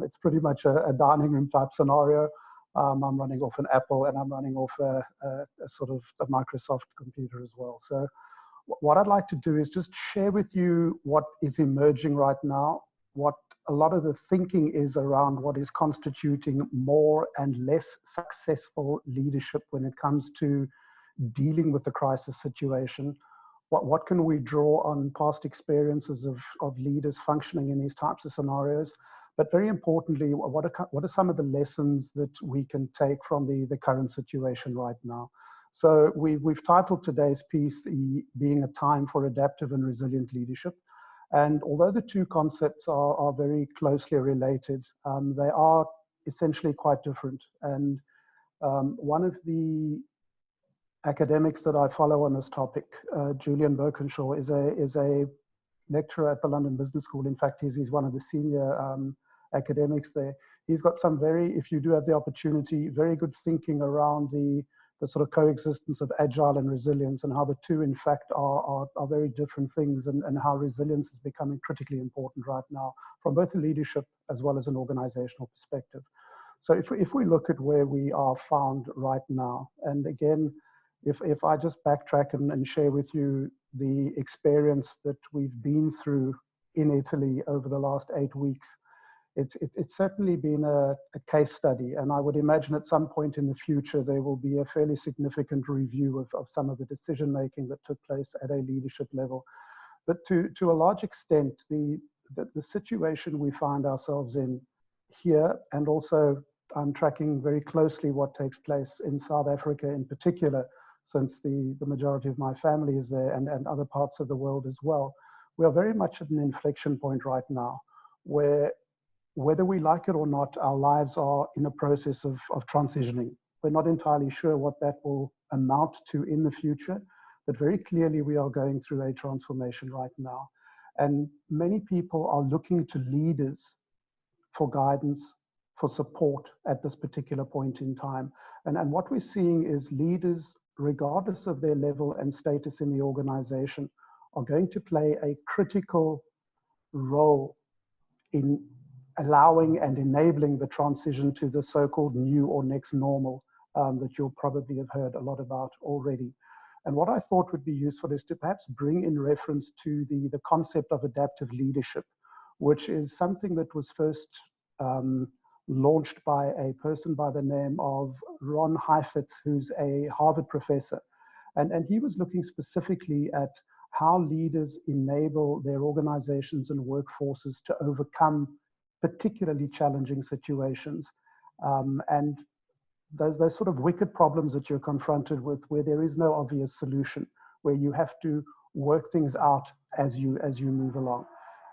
It's pretty much a dining room type scenario. I'm running off an Apple and I'm running off a sort of a Microsoft computer as well. So what I'd like to do is just share with you what is emerging right now, what a lot of the thinking is around what is constituting more and less successful leadership when it comes to dealing with the crisis situation. What can we draw on past experiences of leaders functioning in these types of scenarios? But very importantly, what are some of the lessons that we can take from the current situation right now? So we've titled today's piece Being a Time for Adaptive and Resilient Leadership. And although the two concepts are very closely related, they are essentially quite different. And one of the academics that I follow on this topic, Julian Birkinshaw, is a lecturer at the London Business School. In fact, he's one of the senior academics there. He's got some if you do have the opportunity, very good thinking around the sort of coexistence of agile and resilience, and how the two, in fact, are very different things, and how resilience is becoming critically important right now from both a leadership as well as an organizational perspective. So if we look at where we are found right now, and again, if I just backtrack and share with you the experience that we've been through in Italy over the last 8 weeks, it's certainly been a case study. And I would imagine at some point in the future, there will be a fairly significant review of some of the decision-making that took place at a leadership level. But to a large extent, the situation we find ourselves in here, and also I'm tracking very closely what takes place in South Africa in particular, since the majority of my family is there, and other parts of the world as well. We are very much at an inflection point right now, where whether we like it or not, our lives are in a process of transitioning. We're not entirely sure what that will amount to in the future, but very clearly we are going through a transformation right now. And many people are looking to leaders for guidance, for support at this particular point in time. And what we're seeing is leaders, regardless of their level and status in the organization, are going to play a critical role in allowing and enabling the transition to the so-called new or next normal that you'll probably have heard a lot about already. And what I thought would be useful is to perhaps bring in reference to the concept of adaptive leadership, which is something that was first launched by a person by the name of Ron Heifetz, who's a Harvard professor. And he was looking specifically at how leaders enable their organizations and workforces to overcome particularly challenging situations. And those sort of wicked problems that you're confronted with where there is no obvious solution, where you have to work things out as you move along.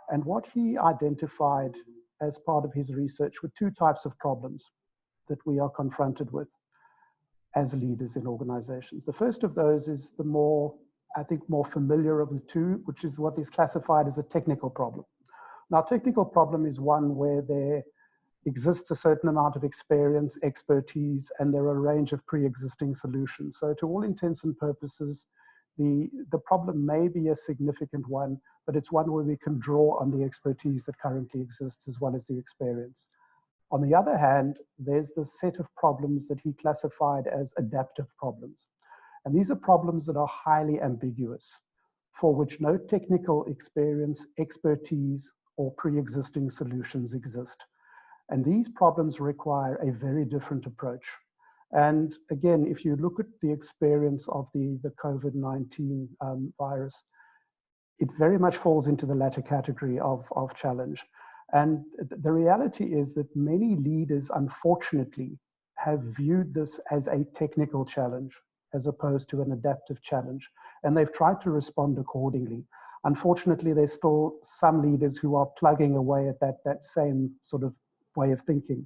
And what he identified as part of his research were two types of problems that we are confronted with as leaders in organizations. The first of those is the more, I think, more familiar of the two, which is what is classified as a technical problem. Now, technical problem is one where there exists a certain amount of experience, expertise, and there are a range of pre-existing solutions. So to all intents and purposes, the problem may be a significant one, but it's one where we can draw on the expertise that currently exists as well as the experience. On the other hand, there's the set of problems that he classified as adaptive problems. And these are problems that are highly ambiguous, for which no technical experience, expertise, or pre-existing solutions exist. And these problems require a very different approach. And again, if you look at the experience of the COVID-19 virus, it very much falls into the latter category of challenge. And the reality is that many leaders, unfortunately, have viewed this as a technical challenge as opposed to an adaptive challenge. And they've tried to respond accordingly. Unfortunately, there's still some leaders who are plugging away at that same sort of way of thinking.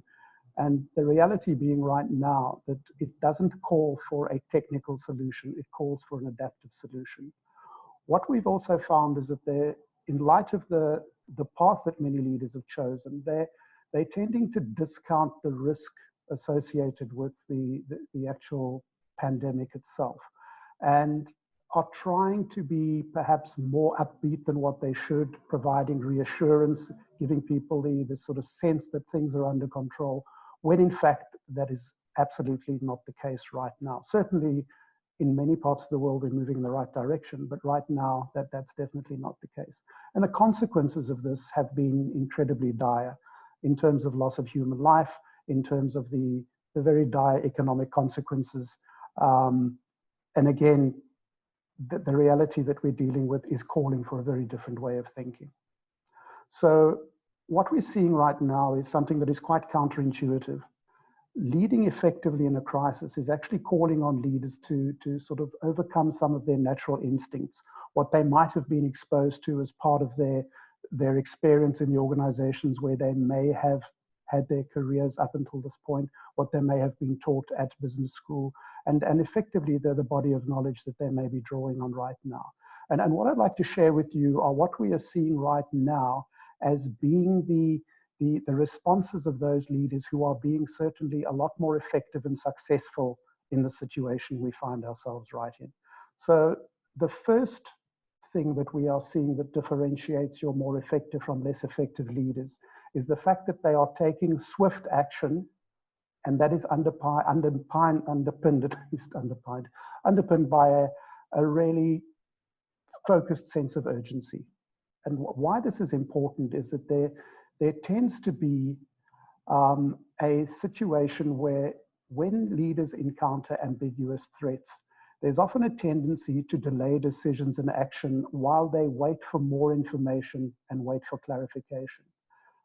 And the reality being right now that it doesn't call for a technical solution, it calls for an adaptive solution. What we've also found is that in light of the path that many leaders have chosen, they're tending to discount the risk associated with the actual pandemic itself, and are trying to be perhaps more upbeat than what they should, providing reassurance, giving people the sort of sense that things are under control, when in fact that is absolutely not the case right now. Certainly in many parts of the world we're moving in the right direction, but right now that's definitely not the case. And the consequences of this have been incredibly dire in terms of loss of human life, in terms of the very dire economic consequences. And again, the reality that we're dealing with is calling for a very different way of thinking. So what we're seeing right now is something that is quite counterintuitive. Leading effectively in a crisis is actually calling on leaders to sort of overcome some of their natural instincts, what they might have been exposed to as part of their experience in the organizations where they may have had their careers up until this point, what they may have been taught at business school, and effectively the body of knowledge that they may be drawing on right now. And what I'd like to share with you are what we are seeing right now as being the responses of those leaders who are being certainly a lot more effective and successful in the situation we find ourselves right in. So the first thing that we are seeing that differentiates your more effective from less effective leaders is the fact that they are taking swift action, and that is underpinned by a really focused sense of urgency. And why this is important is that there tends to be a situation where when leaders encounter ambiguous threats, there's often a tendency to delay decisions and action while they wait for more information and wait for clarification.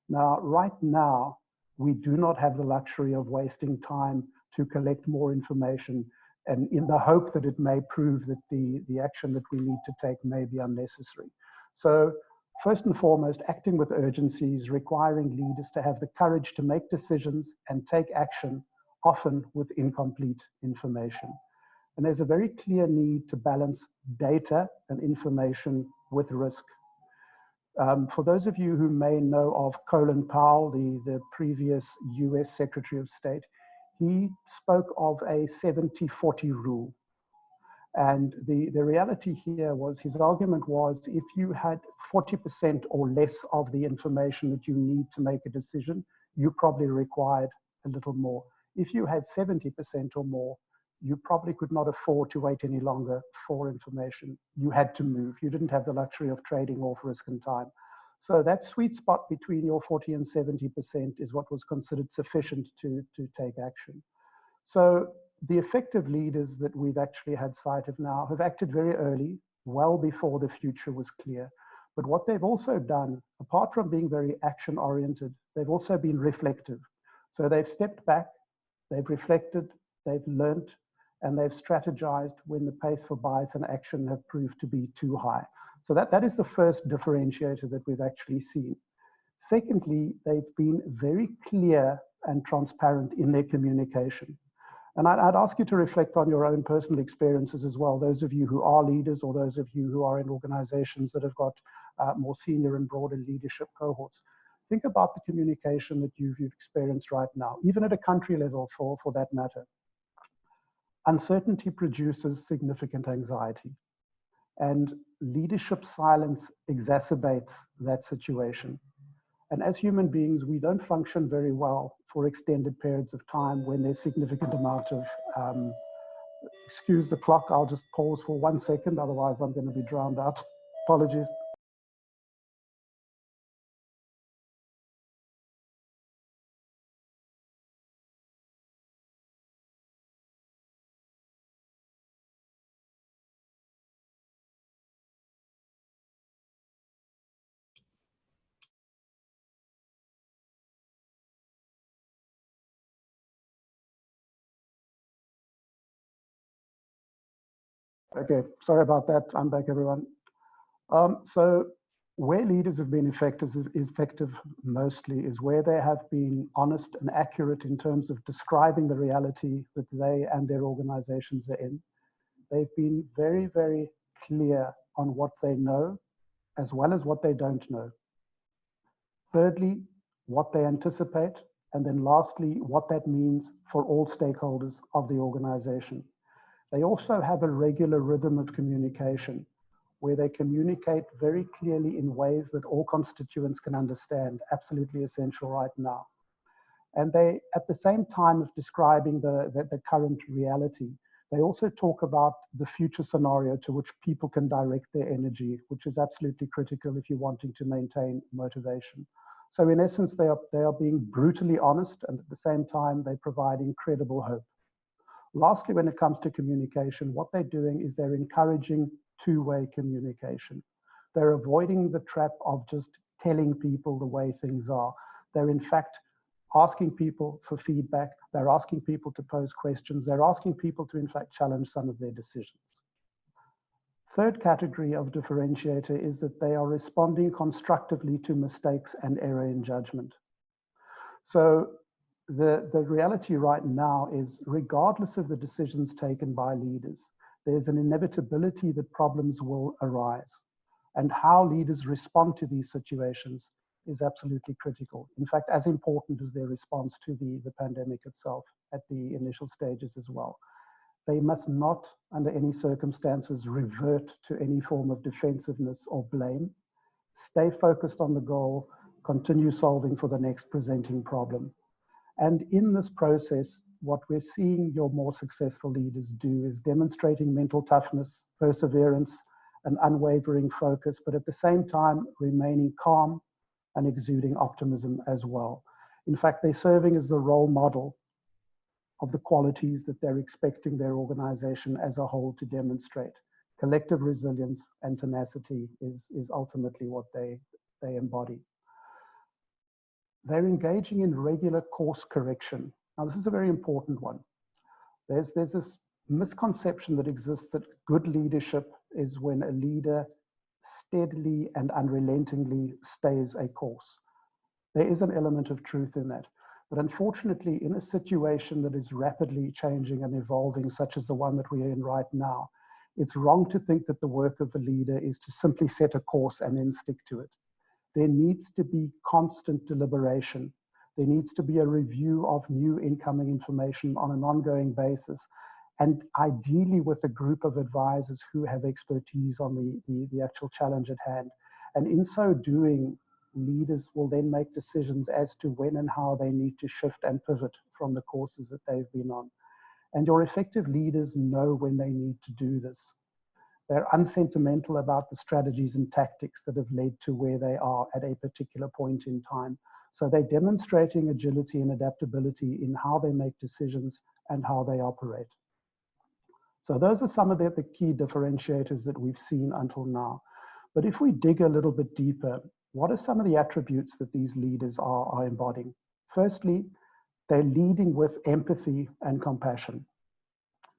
Now, right now, we do not have the luxury of wasting time to collect more information and in the hope that it may prove that the action that we need to take may be unnecessary. So first and foremost, acting with urgency is requiring leaders to have the courage to make decisions and take action, often with incomplete information. And there's a very clear need to balance data and information with risk. For those of you who may know of Colin Powell, the previous US Secretary of State, he spoke of a 70-40 rule. And the reality here was, his argument was, if you had 40% or less of the information that you need to make a decision, you probably required a little more. If you had 70% or more, you probably could not afford to wait any longer for information. You had to move. You didn't have the luxury of trading off risk and time. So that sweet spot between your 40 and 70% is what was considered sufficient to take action. So the effective leaders that we've actually had sight of now have acted very early, well before the future was clear. But what they've also done, apart from being very action-oriented, they've also been reflective. So they've stepped back, they've reflected, they've learnt, and they've strategized when the pace for bias and action have proved to be too high. So that is the first differentiator that we've actually seen. Secondly, they've been very clear and transparent in their communication. And I'd ask you to reflect on your own personal experiences as well, those of you who are leaders or those of you who are in organizations that have got more senior and broader leadership cohorts. Think about the communication that you've experienced right now, even at a country level for that matter. Uncertainty produces significant anxiety, and leadership silence exacerbates that situation. And as human beings, we don't function very well for extended periods of time when there's significant amount of, excuse the clock, I'll just pause for 1 second, otherwise I'm going to be drowned out. Apologies. Okay, sorry about that. I'm back, everyone. So where leaders have been effective mostly is where they have been honest and accurate in terms of describing the reality that they and their organizations are in. They've been very, very clear on what they know, as well as what they don't know. Thirdly, what they anticipate, and then lastly, what that means for all stakeholders of the organization. They also have a regular rhythm of communication where they communicate very clearly in ways that all constituents can understand, absolutely essential right now. And they, at the same time of describing the current reality, they also talk about the future scenario to which people can direct their energy, which is absolutely critical if you're wanting to maintain motivation. So in essence, they are being brutally honest, and at the same time, they provide incredible hope. Lastly, when it comes to communication, what they're doing is they're encouraging two-way communication. They're avoiding the trap of just telling people the way things are. They're in fact asking people for feedback. They're asking people to pose questions. They're asking people to in fact challenge some of their decisions. Third category of differentiator is that they are responding constructively to mistakes and error in judgment. So the reality right now is, regardless of the decisions taken by leaders, there's an inevitability that problems will arise. And how leaders respond to these situations is absolutely critical. In fact, as important as their response to the pandemic itself at the initial stages as well. They must not, under any circumstances, revert to any form of defensiveness or blame. Stay focused on the goal, continue solving for the next presenting problem. And in this process, what we're seeing your more successful leaders do is demonstrating mental toughness, perseverance, and unwavering focus, but at the same time, remaining calm and exuding optimism as well. In fact, they're serving as the role model of the qualities that they're expecting their organization as a whole to demonstrate. Collective resilience and tenacity is ultimately what they embody. They're engaging in regular course correction. Now, this is a very important one. There's this misconception that exists that good leadership is when a leader steadily and unrelentingly stays a course. There is an element of truth in that. But unfortunately, in a situation that is rapidly changing and evolving, such as the one that we're in right now, it's wrong to think that the work of a leader is to simply set a course and then stick to it. there needs to be constant deliberation. There needs to be a review of new incoming information on an ongoing basis, and ideally with a group of advisors who have expertise on the actual challenge at hand. And in so doing, leaders will then make decisions as to when and how they need to shift and pivot from the courses that they've been on. And your effective leaders know when they need to do this. They're unsentimental about the strategies and tactics that have led to where they are at a particular point in time. So they're demonstrating agility and adaptability in how they make decisions and how they operate. So those are some of the key differentiators that we've seen until now. But if we dig a little bit deeper, what are some of the attributes that these leaders are embodying? Firstly, they're leading with empathy and compassion.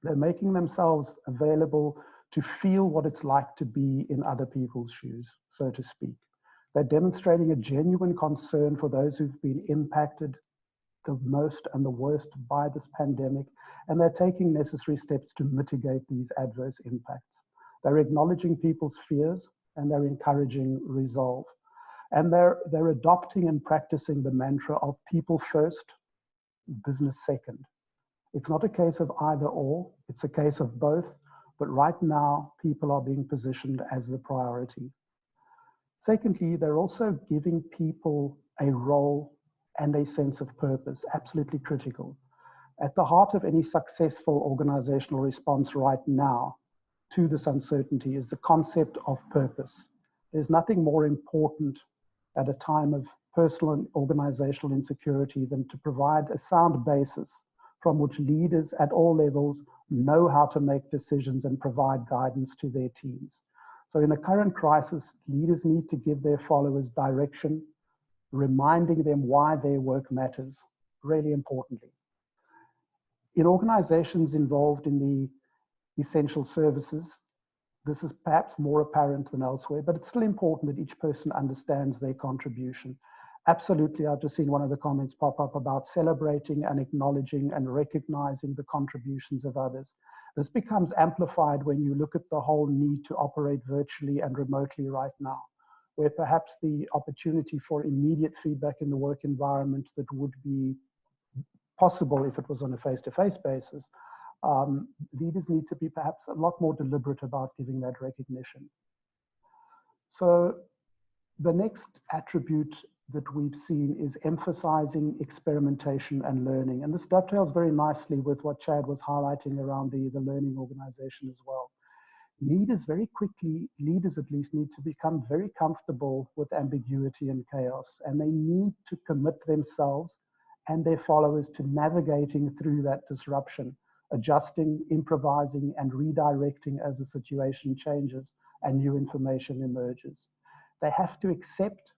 They're making themselves available to feel what it's like to be in other people's shoes, so to speak. They're demonstrating a genuine concern for those who've been impacted the most and the worst by this pandemic, and they're taking necessary steps to mitigate these adverse impacts. They're acknowledging people's fears, and they're encouraging resolve. And they're adopting and practicing the mantra of people first, business second. It's not a case of either or, it's a case of both, but right now people are being positioned as the priority. Secondly, they're also giving people a role and a sense of purpose, absolutely critical. At the heart of any successful organizational response right now to this uncertainty is the concept of purpose. There's nothing more important at a time of personal and organizational insecurity than to provide a sound basis from which leaders at all levels know how to make decisions and provide guidance to their teams. So in the current crisis, leaders need to give their followers direction, reminding them why their work matters, really importantly. In organizations involved in the essential services, this is perhaps more apparent than elsewhere, but it's still important that each person understands their contribution. Absolutely, I've just seen one of the comments pop up about celebrating and acknowledging and recognizing the contributions of others. This becomes amplified when you look at the whole need to operate virtually and remotely right now, where perhaps the opportunity for immediate feedback in the work environment that would be possible if it was on a face-to-face basis, leaders need to be perhaps a lot more deliberate about giving that recognition. So the next attribute that we've seen is emphasizing experimentation and learning. And this dovetails very nicely with what Chad was highlighting around the learning organization as well. Leaders at least need to become very comfortable with ambiguity and chaos, and they need to commit themselves and their followers to navigating through that disruption, adjusting, improvising, and redirecting as the situation changes and new information emerges. They have to accept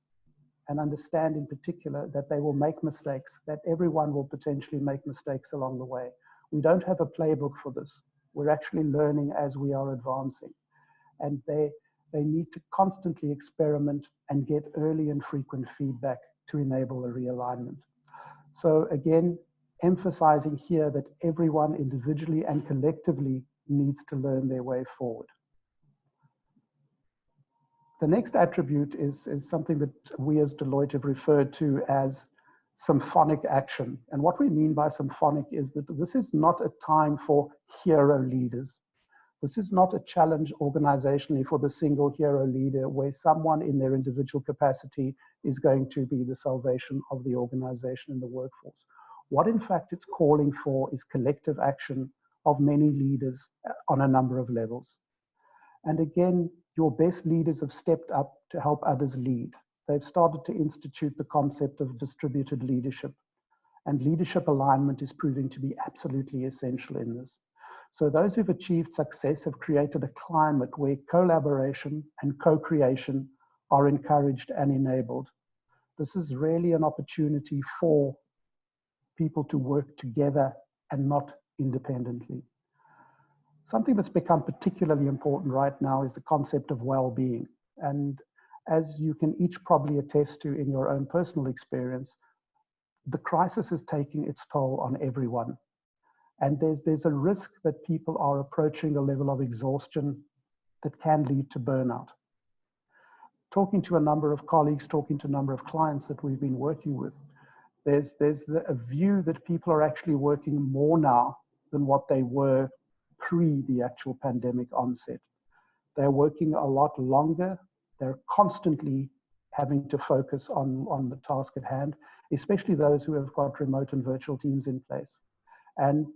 and understand in particular that they will make mistakes, that everyone will potentially make mistakes along the way. We don't have a playbook for this. We're actually learning as we are advancing. And they need to constantly experiment and get early and frequent feedback to enable a realignment. So again, emphasizing here that everyone individually and collectively needs to learn their way forward. The next attribute is something that we as Deloitte have referred to as symphonic action. And what we mean by symphonic is that this is not a time for hero leaders. This is not a challenge organizationally for the single hero leader where someone in their individual capacity is going to be the salvation of the organization and the workforce. What in fact it's calling for is collective action of many leaders on a number of levels. And again, your best leaders have stepped up to help others lead. They've started to institute the concept of distributed leadership, and leadership alignment is proving to be absolutely essential in this. So those who've achieved success have created a climate where collaboration and co-creation are encouraged and enabled. This is really an opportunity for people to work together and not independently. Something that's become particularly important right now is the concept of well-being. And as you can each probably attest to in your own personal experience, the crisis is taking its toll on everyone. And there's a risk that people are approaching a level of exhaustion that can lead to burnout. talking to a number of colleagues, talking to a number of clients that we've been working with, there's a view that people are actually working more now than what they were pre the actual pandemic onset. They're working a lot longer. They're constantly having to focus on the task at hand, especially those who have got remote and virtual teams in place. And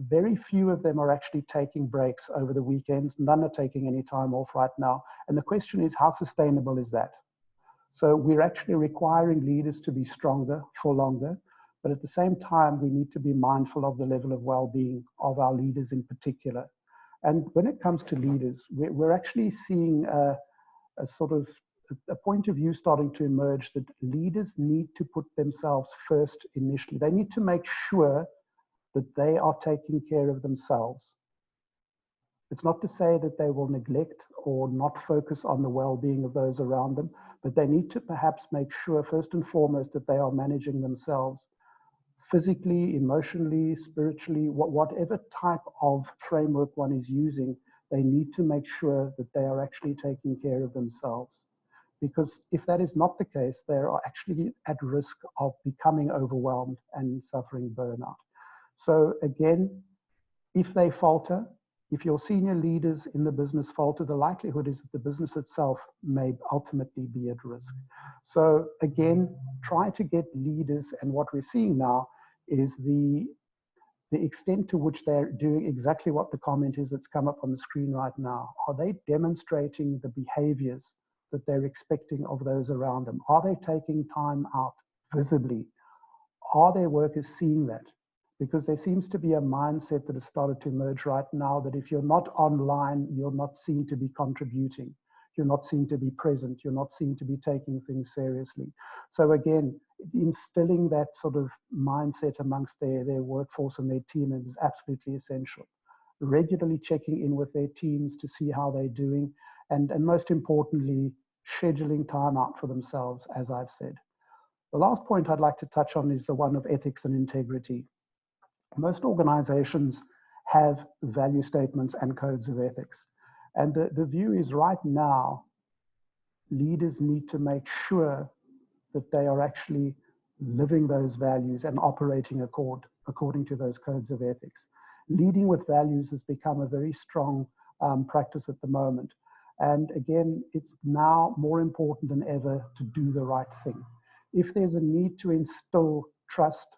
very few of them are actually taking breaks over the weekends. None are taking any time off right now. And the question is, how sustainable is that? So we're actually requiring leaders to be stronger for longer, but at the same time, we need to be mindful of the level of well-being of our leaders in particular. And when it comes to leaders, we're actually seeing a sort of a point of view starting to emerge that leaders need to put themselves first initially. They need to make sure that they are taking care of themselves. It's not to say that they will neglect or not focus on the well-being of those around them, but they need to perhaps make sure first and foremost that they are managing themselves physically, emotionally, spiritually, whatever type of framework one is using, they need to make sure that they are actually taking care of themselves. Because if that is not the case, they are actually at risk of becoming overwhelmed and suffering burnout. So again, if they falter, if your senior leaders in the business falter, the likelihood is that the business itself may ultimately be at risk. So again, try to get leaders, and what we're seeing now is the extent to which they're doing exactly what the comment is that's come up on the screen right now. Are they demonstrating the behaviors that they're expecting of those around them? Are they taking time out visibly? Are their workers seeing that? Because there seems to be a mindset that has started to emerge right now that if you're not online, you're not seen to be contributing. You're not seen to be present. You're not seen to be taking things seriously. So again, instilling that sort of mindset amongst their workforce and their team is absolutely essential. Regularly checking in with their teams to see how they're doing, and most importantly, scheduling time out for themselves, as I've said. The last point I'd like to touch on is the one of ethics and integrity. Most organizations have value statements and codes of ethics. And the view is right now, leaders need to make sure that they are actually living those values and operating according to those codes of ethics. Leading with values has become a very strong practice at the moment. And again, it's now more important than ever to do the right thing. If there's a need to instill trust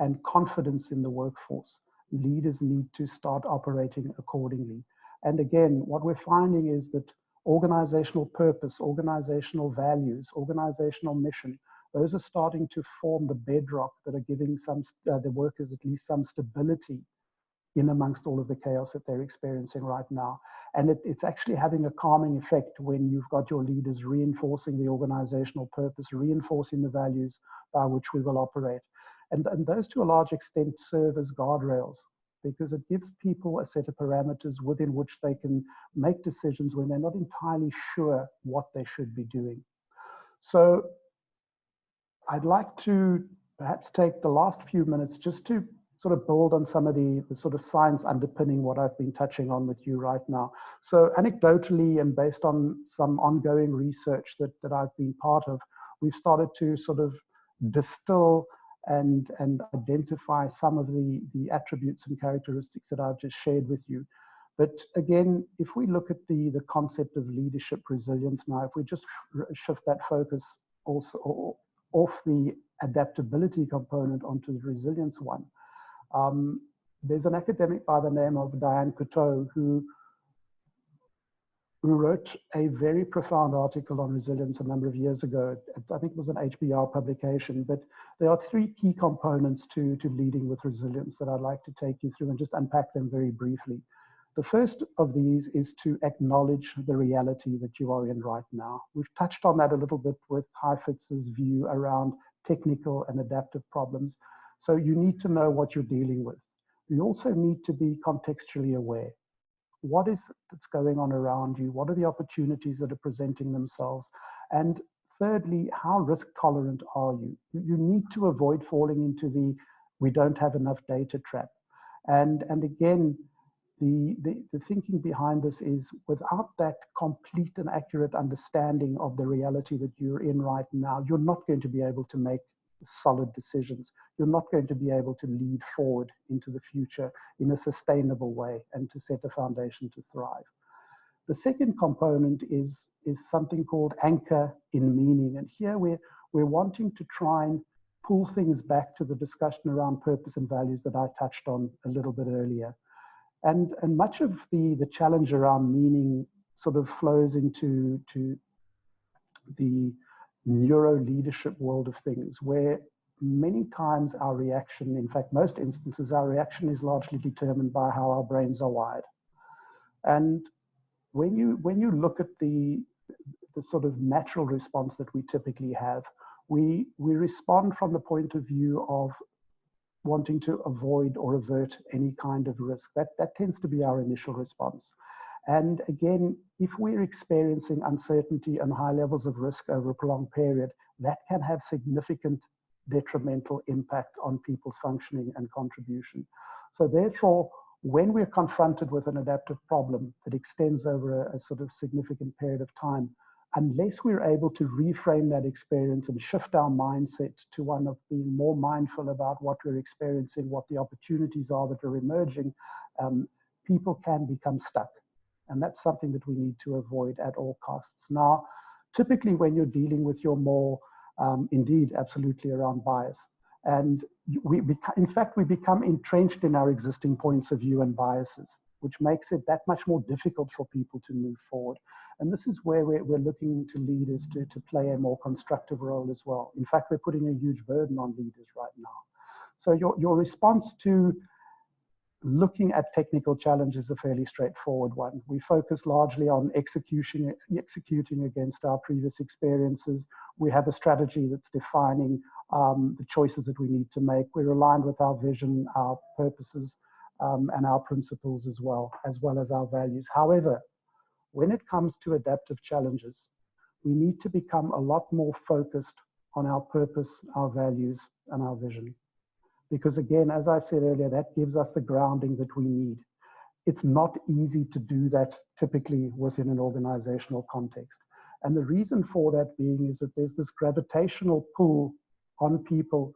and confidence in the workforce, leaders need to start operating accordingly. And again, what we're finding is that organizational purpose, organizational values, organizational mission, those are starting to form the bedrock that are giving the workers at least some stability in amongst all of the chaos that they're experiencing right now. And it's actually having a calming effect when you've got your leaders reinforcing the organizational purpose, reinforcing the values by which we will operate. And those to a large extent serve as guardrails, because it gives people a set of parameters within which they can make decisions when they're not entirely sure what they should be doing. So I'd like to perhaps take the last few minutes just to sort of build on some of the sort of science underpinning what I've been touching on with you right now. So anecdotally and based on some ongoing research that I've been part of, we've started to sort of distill and identify some of the attributes and characteristics that I've just shared with you. But again, if we look at the concept of leadership resilience now, if we just shift that focus also off the adaptability component onto the resilience one, there's an academic by the name of Diane Couteau who wrote a very profound article on resilience a number of years ago. I think it was an HBR publication, but there are three key components to leading with resilience that I'd like to take you through and just unpack them very briefly. The first of these is to acknowledge the reality that you are in right now. We've touched on that a little bit with Heifetz's view around technical and adaptive problems. So you need to know what you're dealing with. You also need to be contextually aware. What is that's going on around you? What are the opportunities that are presenting themselves? And thirdly, how risk tolerant are you? You need to avoid falling into the we don't have enough data trap. And again, the thinking behind this is, without that complete and accurate understanding of the reality that you're in right now, you're not going to be able to make solid decisions. You're not going to be able to lead forward into the future in a sustainable way and to set a foundation to thrive. The second component is something called anchor in meaning. And here we're wanting to try and pull things back to the discussion around purpose and values that I touched on a little bit earlier. And much of the challenge around meaning sort of flows into the neuro-leadership world of things, where many times our reaction, in fact, most instances, our reaction is largely determined by how our brains are wired. And when you look at the sort of natural response that we typically have, we respond from the point of view of wanting to avoid or avert any kind of risk. That tends to be our initial response. And again, if we're experiencing uncertainty and high levels of risk over a prolonged period, that can have significant detrimental impact on people's functioning and contribution. So therefore, when we're confronted with an adaptive problem that extends over a sort of significant period of time, unless we're able to reframe that experience and shift our mindset to one of being more mindful about what we're experiencing, what the opportunities are that are emerging, people can become stuck. And that's something that we need to avoid at all costs. Now, typically when you're dealing with your more, indeed, absolutely around bias, and in fact, we become entrenched in our existing points of view and biases, which makes it that much more difficult for people to move forward. And this is where we're looking to leaders to play a more constructive role as well. In fact, we're putting a huge burden on leaders right now. So your response to looking at technical challenges is a fairly straightforward one. We focus largely on executing against our previous experiences. We have a strategy that's defining the choices that we need to make. We're aligned with our vision, our purposes, and our principles as well as our values. However, when it comes to adaptive challenges, we need to become a lot more focused on our purpose, our values, and our vision. Because again, as I said earlier, that gives us the grounding that we need. It's not easy to do that typically within an organizational context. And the reason for that being is that there's this gravitational pull on people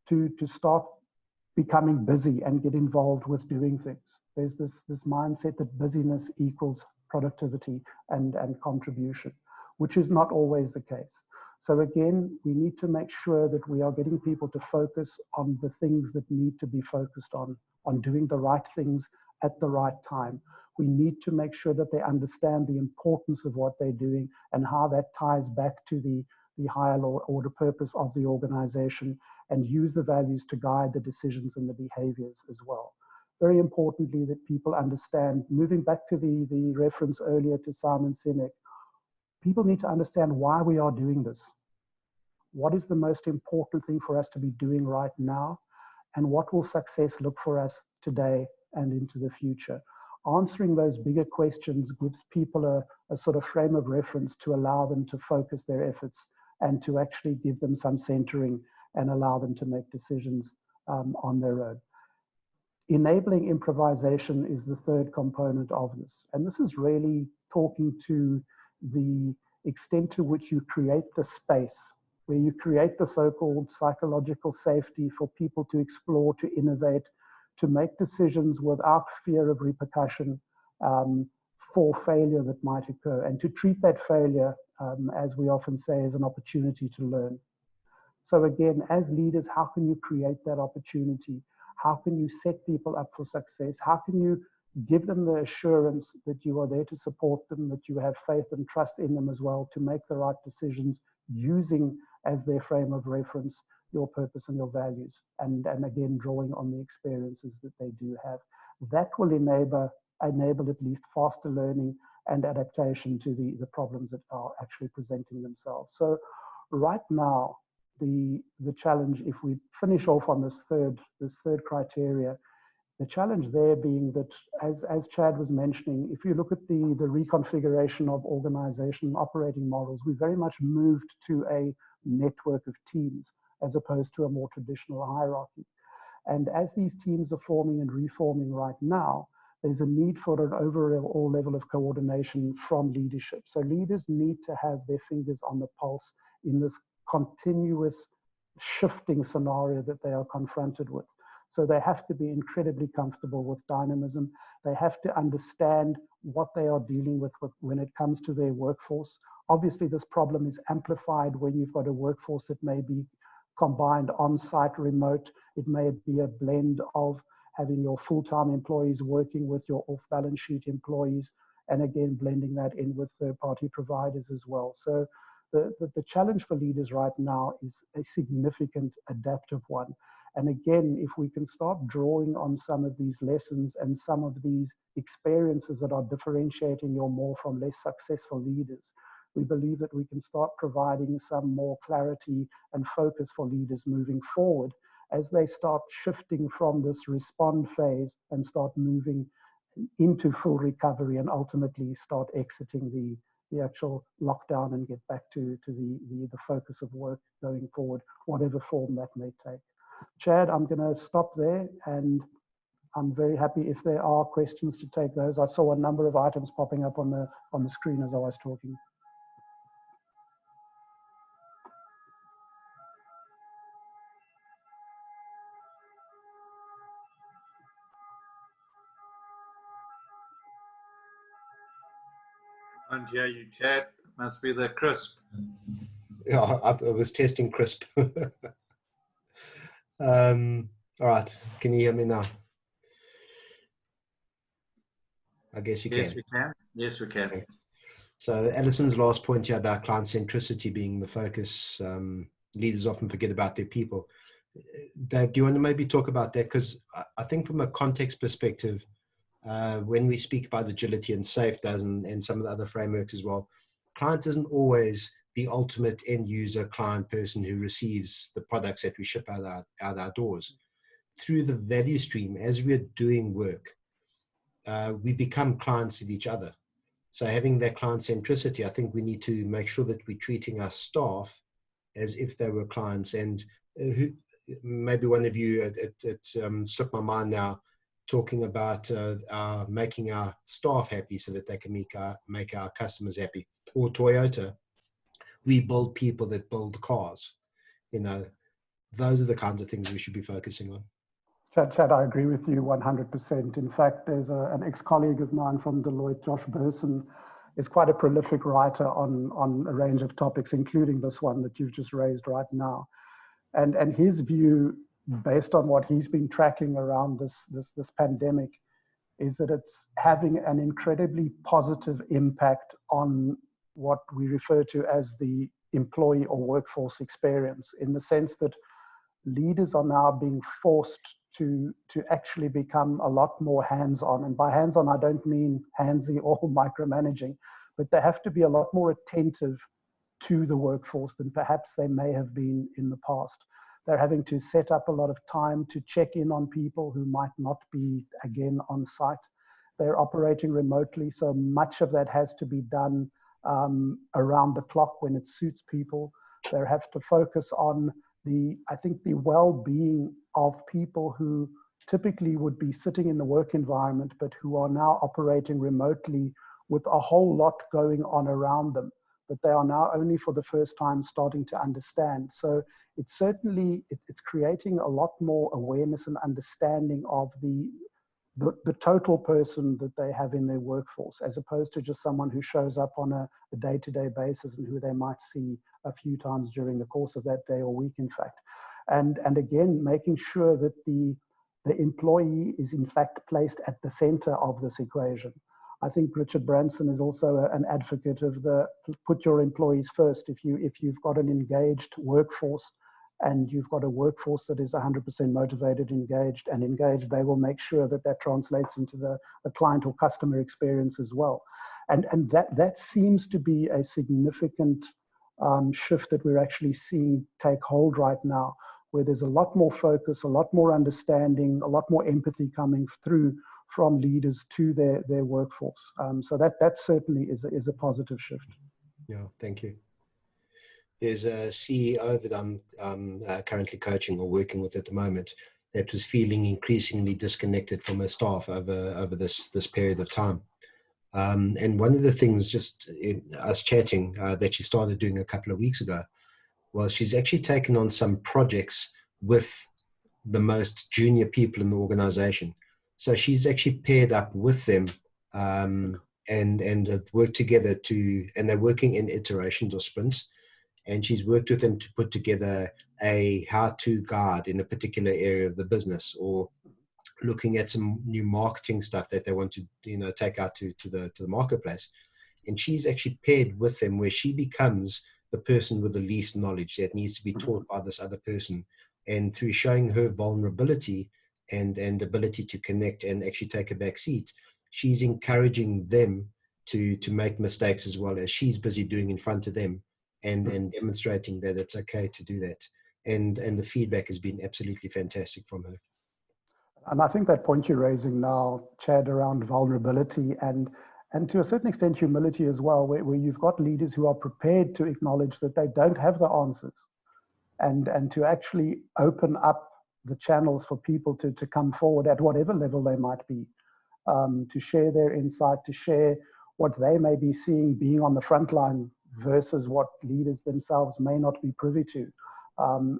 to start becoming busy and get involved with doing things. There's this mindset that busyness equals productivity and contribution, which is not always the case. So again, we need to make sure that we are getting people to focus on the things that need to be focused on doing the right things at the right time. We need to make sure that they understand the importance of what they're doing and how that ties back to the higher order purpose of the organization, and use the values to guide the decisions and the behaviors as well. Very importantly, that people understand, moving back to the reference earlier to Simon Sinek, people need to understand why we are doing this. What is the most important thing for us to be doing right now? And what will success look for us today and into the future? Answering those bigger questions gives people a sort of frame of reference to allow them to focus their efforts and to actually give them some centering and allow them to make decisions on their own. Enabling improvisation is the third component of this. And this is really talking to the extent to which you create the space, where you create the so-called psychological safety for people to explore, to innovate, to make decisions without fear of repercussion for failure that might occur, and to treat that failure, as we often say, as an opportunity to learn. So again, as leaders, how can you create that opportunity? How can you set people up for success? How can you give them the assurance that you are there to support them, that you have faith and trust in them as well to make the right decisions, using as their frame of reference your purpose and your values, and again, drawing on the experiences that they do have. That will enable at least faster learning and adaptation to the problems that are actually presenting themselves. So right now, the challenge, if we finish off on this third criteria, the challenge there being that, as Chad was mentioning, if you look at the reconfiguration of organization operating models, we very much moved to a network of teams as opposed to a more traditional hierarchy. And as these teams are forming and reforming right now, there's a need for an overall level of coordination from leadership. So leaders need to have their fingers on the pulse in this continuous shifting scenario that they are confronted with. So they have to be incredibly comfortable with dynamism. They have to understand what they are dealing with when it comes to their workforce. Obviously, this problem is amplified when you've got a workforce that may be combined on-site, remote. It may be a blend of having your full-time employees working with your off-balance sheet employees, and again, blending that in with third-party providers as well. So the challenge for leaders right now is a significant adaptive one. And again, if we can start drawing on some of these lessons and some of these experiences that are differentiating your more from less successful leaders, we believe that we can start providing some more clarity and focus for leaders moving forward as they start shifting from this respond phase and start moving into full recovery and ultimately start exiting the actual lockdown and get back to the focus of work going forward, whatever form that may take. Chad, I'm going to stop there, and I'm very happy if there are questions to take those. I saw a number of items popping up on the screen as I was talking. And yeah, you Chad must be the crisp. Yeah, I was testing crisp. All right, can you hear me now? I guess you can. Yes, we can. Yes, we can. Okay. So Alison's last point here about client centricity being the focus. Leaders often forget about their people. Dave, do you want to maybe talk about that? Because I think from a context perspective, when we speak about agility and SAFe does and some of the other frameworks as well, client isn't always the ultimate end user client person who receives the products that we ship out our doors. Through the value stream, as we're doing work, we become clients of each other. So having that client centricity, I think we need to make sure that we're treating our staff as if they were clients. And maybe one of you, it slipped my mind now, talking about making our staff happy so that they can make our customers happy. Or Toyota, we build people that build cars. You know, those are the kinds of things we should be focusing on. Chad, I agree with you 100%. In fact, there's an ex-colleague of mine from Deloitte, Josh Burson, is quite a prolific writer on a range of topics, including this one that you've just raised right now. And his view, based on what he's been tracking around this pandemic, is that it's having an incredibly positive impact on what we refer to as the employee or workforce experience, in the sense that leaders are now being forced to actually become a lot more hands-on. And by hands-on, I don't mean handsy or micromanaging, but they have to be a lot more attentive to the workforce than perhaps they may have been in the past. They're having to set up a lot of time to check in on people who might not be, again, on site. They're operating remotely, so much of that has to be done around the clock when it suits people. They have to focus on the well-being of people who typically would be sitting in the work environment, but who are now operating remotely with a whole lot going on around them that they are now only for the first time starting to understand. So it's certainly, it's creating a lot more awareness and understanding of the total person that they have in their workforce, as opposed to just someone who shows up on a day-to-day basis and who they might see a few times during the course of that day or week, in fact. And again, making sure that the employee is in fact placed at the center of this equation. I think Richard Branson is also an advocate of the put your employees first. If you've got an engaged workforce, and you've got a workforce that is 100% motivated, engaged, they will make sure that that translates into the client or customer experience as well. And that seems to be a significant shift that we're actually seeing take hold right now, where there's a lot more focus, a lot more understanding, a lot more empathy coming through from leaders to their workforce. So that certainly is a positive shift. Yeah, thank you. There's a CEO that I'm currently coaching or working with at the moment, that was feeling increasingly disconnected from her staff over this period of time. And one of the things, just in us chatting, that she started doing a couple of weeks ago, was she's actually taken on some projects with the most junior people in the organization. So she's actually paired up with them and worked together and they're working in iterations or sprints. And she's worked with them to put together a how-to guide in a particular area of the business, or looking at some new marketing stuff that they want to, take out to the marketplace. And she's actually paired with them where she becomes the person with the least knowledge that needs to be taught by this other person. And through showing her vulnerability and ability to connect and actually take a back seat, she's encouraging them to make mistakes as well as she's busy doing in front of them, and demonstrating that it's okay to do that. And the feedback has been absolutely fantastic from her. And I think that point you're raising now, Chad, around vulnerability and to a certain extent humility as well, where you've got leaders who are prepared to acknowledge that they don't have the answers, and to actually open up the channels for people to come forward at whatever level they might be, to share their insight, to share what they may be seeing being on the front line versus what leaders themselves may not be privy to.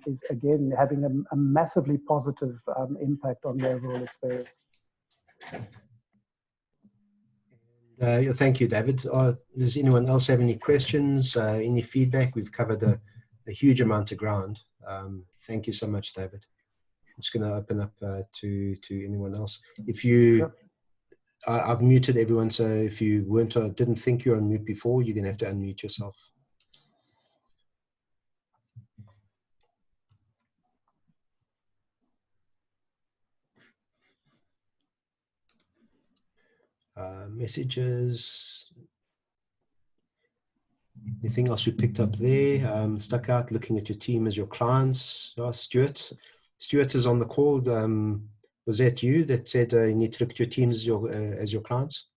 Is again having a massively positive impact on the overall experience. Thank you, David. Does anyone else have any questions, any feedback? We've covered a huge amount of ground. Thank you so much, David. I'm just going to open up to anyone else. If you, Sure. I've muted everyone, so if you weren't or didn't think you were on mute before, you're going to have to unmute yourself. Messages. Anything else we picked up there? Stuck out, looking at your team as your clients. Oh, Stuart is on the call. Was that you that said you need to look at your team as your clients?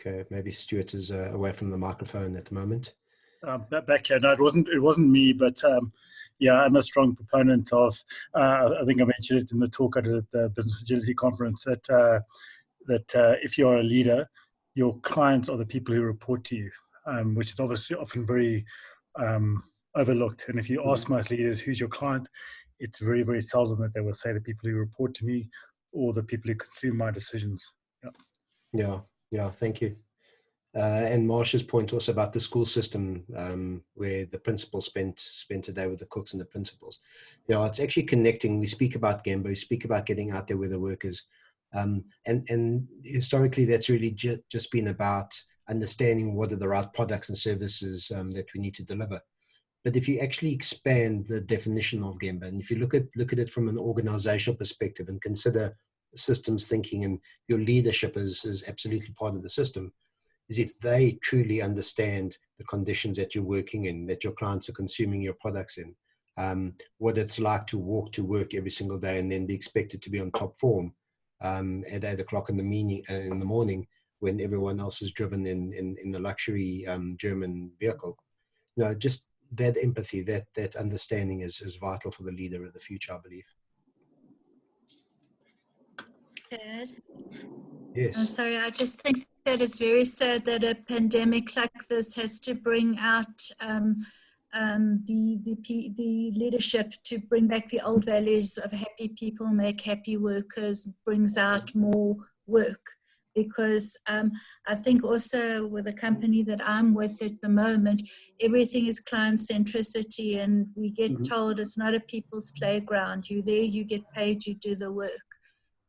Okay, maybe Stuart is away from the microphone at the moment. Back here, no, it wasn't me, but yeah, I'm a strong proponent of. I think I mentioned it in the talk I did at the Business Agility Conference that if you're a leader, your clients are the people who report to you, which is obviously often very overlooked. And if you ask most leaders who's your client, it's very, very seldom that they will say the people who report to me or the people who consume my decisions. Yeah, thank you. And Marsha's point also about the school system, where the principals spent a day with the cooks and the principals. It's actually connecting. We speak about Gemba, we speak about getting out there with the workers. And historically, that's really just been about understanding what are the right products and services that we need to deliver. But if you actually expand the definition of Gemba, and if you look at it from an organizational perspective and consider systems thinking, and your leadership is absolutely part of the system, is if they truly understand the conditions that you're working in, that your clients are consuming your products in, what it's like to walk to work every single day and then be expected to be on top form at 8 o'clock in the morning when everyone else is driven in the luxury German vehicle. Just that empathy, that understanding is vital for the leader of the future, I believe. Ted? Yes. I'm sorry, I just think that it's very sad that a pandemic like this has to bring out the leadership to bring back the old values of happy people make happy workers, brings out more work. Because I think also with the company that I'm with at the moment, everything is client centricity, and we get told it's not a people's playground. You're there, you get paid, you do the work.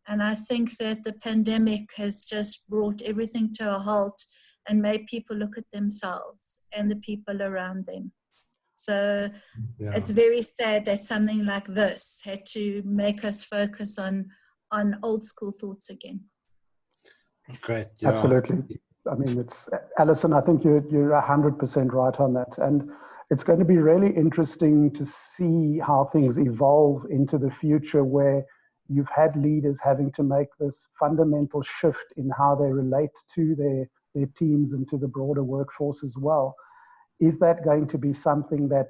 And I think that the pandemic has just brought everything to a halt and made people look at themselves and the people around them. So it's very sad that something like this had to make us focus on old school thoughts again. Great. Yeah. Absolutely. I mean, Alison, I think you're 100% right on that. And it's going to be really interesting to see how things evolve into the future, where you've had leaders having to make this fundamental shift in how they relate to their teams and to the broader workforce as well. is that going to be something that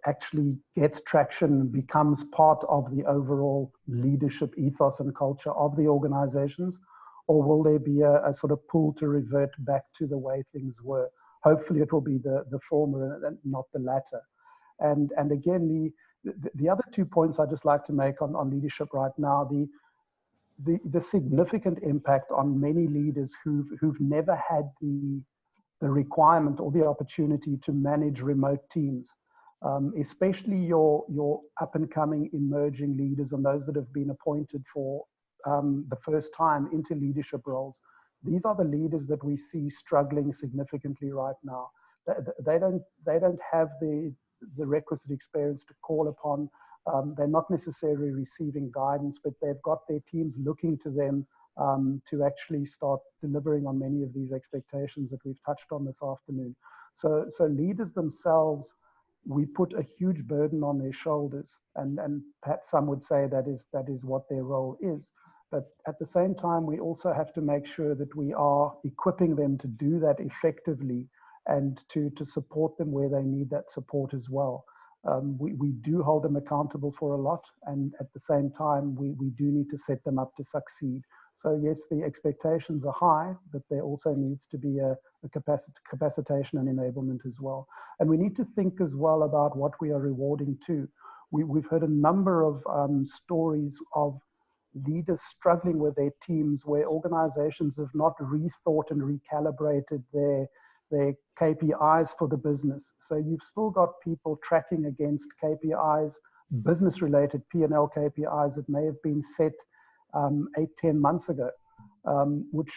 actually gets traction and becomes part of the overall leadership ethos and culture of the organizations? Or will there be a sort of pull to revert back to the way things were? Hopefully it will be the former and not the latter. And again, the other 2 points I'd just like to make on leadership right now, the significant impact on many leaders who've never had the requirement or the opportunity to manage remote teams, especially your up and coming emerging leaders and those that have been appointed for the first time into leadership roles. These are the leaders that we see struggling significantly right now. They don't have the requisite experience to call upon. They're not necessarily receiving guidance, but they've got their teams looking to them to actually start delivering on many of these expectations that we've touched on this afternoon. So leaders themselves, we put a huge burden on their shoulders, and perhaps some would say that is what their role is. But at the same time, we also have to make sure that we are equipping them to do that effectively and to support them where they need that support as well. We do hold them accountable for a lot, and at the same time, we do need to set them up to succeed. So yes, the expectations are high, but there also needs to be a capacitation and enablement as well. And we need to think as well about what we are rewarding too. We've heard a number of stories of leaders struggling with their teams where organizations have not rethought and recalibrated their KPIs for the business. So you've still got people tracking against KPIs, business-related P&L KPIs that may have been set 8-10 months ago, which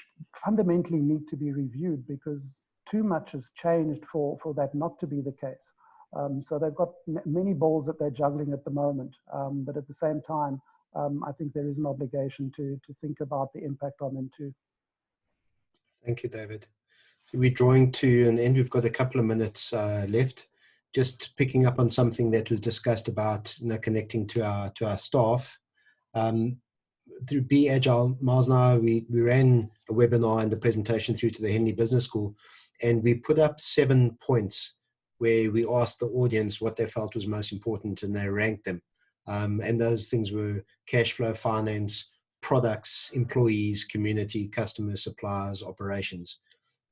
fundamentally need to be reviewed because too much has changed for that not to be the case. So they've got many balls that they're juggling at the moment, but at the same time, I think there is an obligation to think about the impact on them too. Thank you, David. So we're drawing to an end. We've got a couple of minutes left. Just picking up on something that was discussed about connecting to our staff. Through Be Agile, Miles and I, we ran a webinar and the presentation through to the Henley Business School, and we put up 7 points where we asked the audience what they felt was most important, and they ranked them. And those things were cash flow, finance, products, employees, community, customers, suppliers, operations.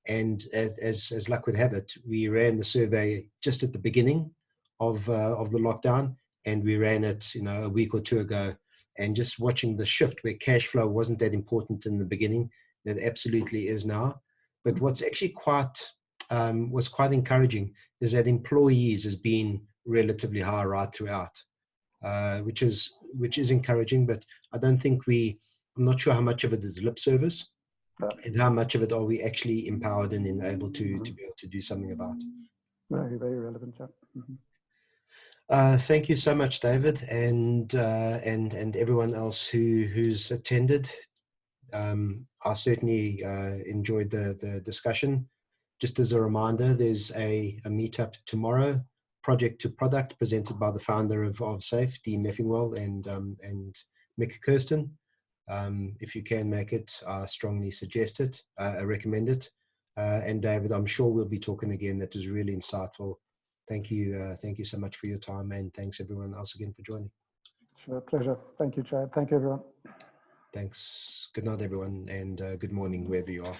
And as luck would have it, we ran the survey just at the beginning of the lockdown, and we ran it a week or two ago. And just watching the shift where cash flow wasn't that important in the beginning, that absolutely is now. But what's actually was quite encouraging is that employees has been relatively high right throughout. Which is encouraging, but I don't think I'm not sure how much of it is lip service and how much of it are we actually empowered and enabled to be able to do something about. Very, very relevant, yeah. Thank you so much, David, and everyone else who's attended. I certainly enjoyed the discussion. Just as a reminder, there's a meetup tomorrow, Project to Product, presented by the founder of SAFE, Dean Leffingwell, and Mick Kirsten. If you can make it, I strongly suggest it. I recommend it. And David, I'm sure we'll be talking again. That was really insightful. Thank you so much for your time, and thanks everyone else again for joining. Sure, pleasure. Thank you, Chad. Thank you, everyone. Thanks. Good night, everyone, and good morning wherever you are.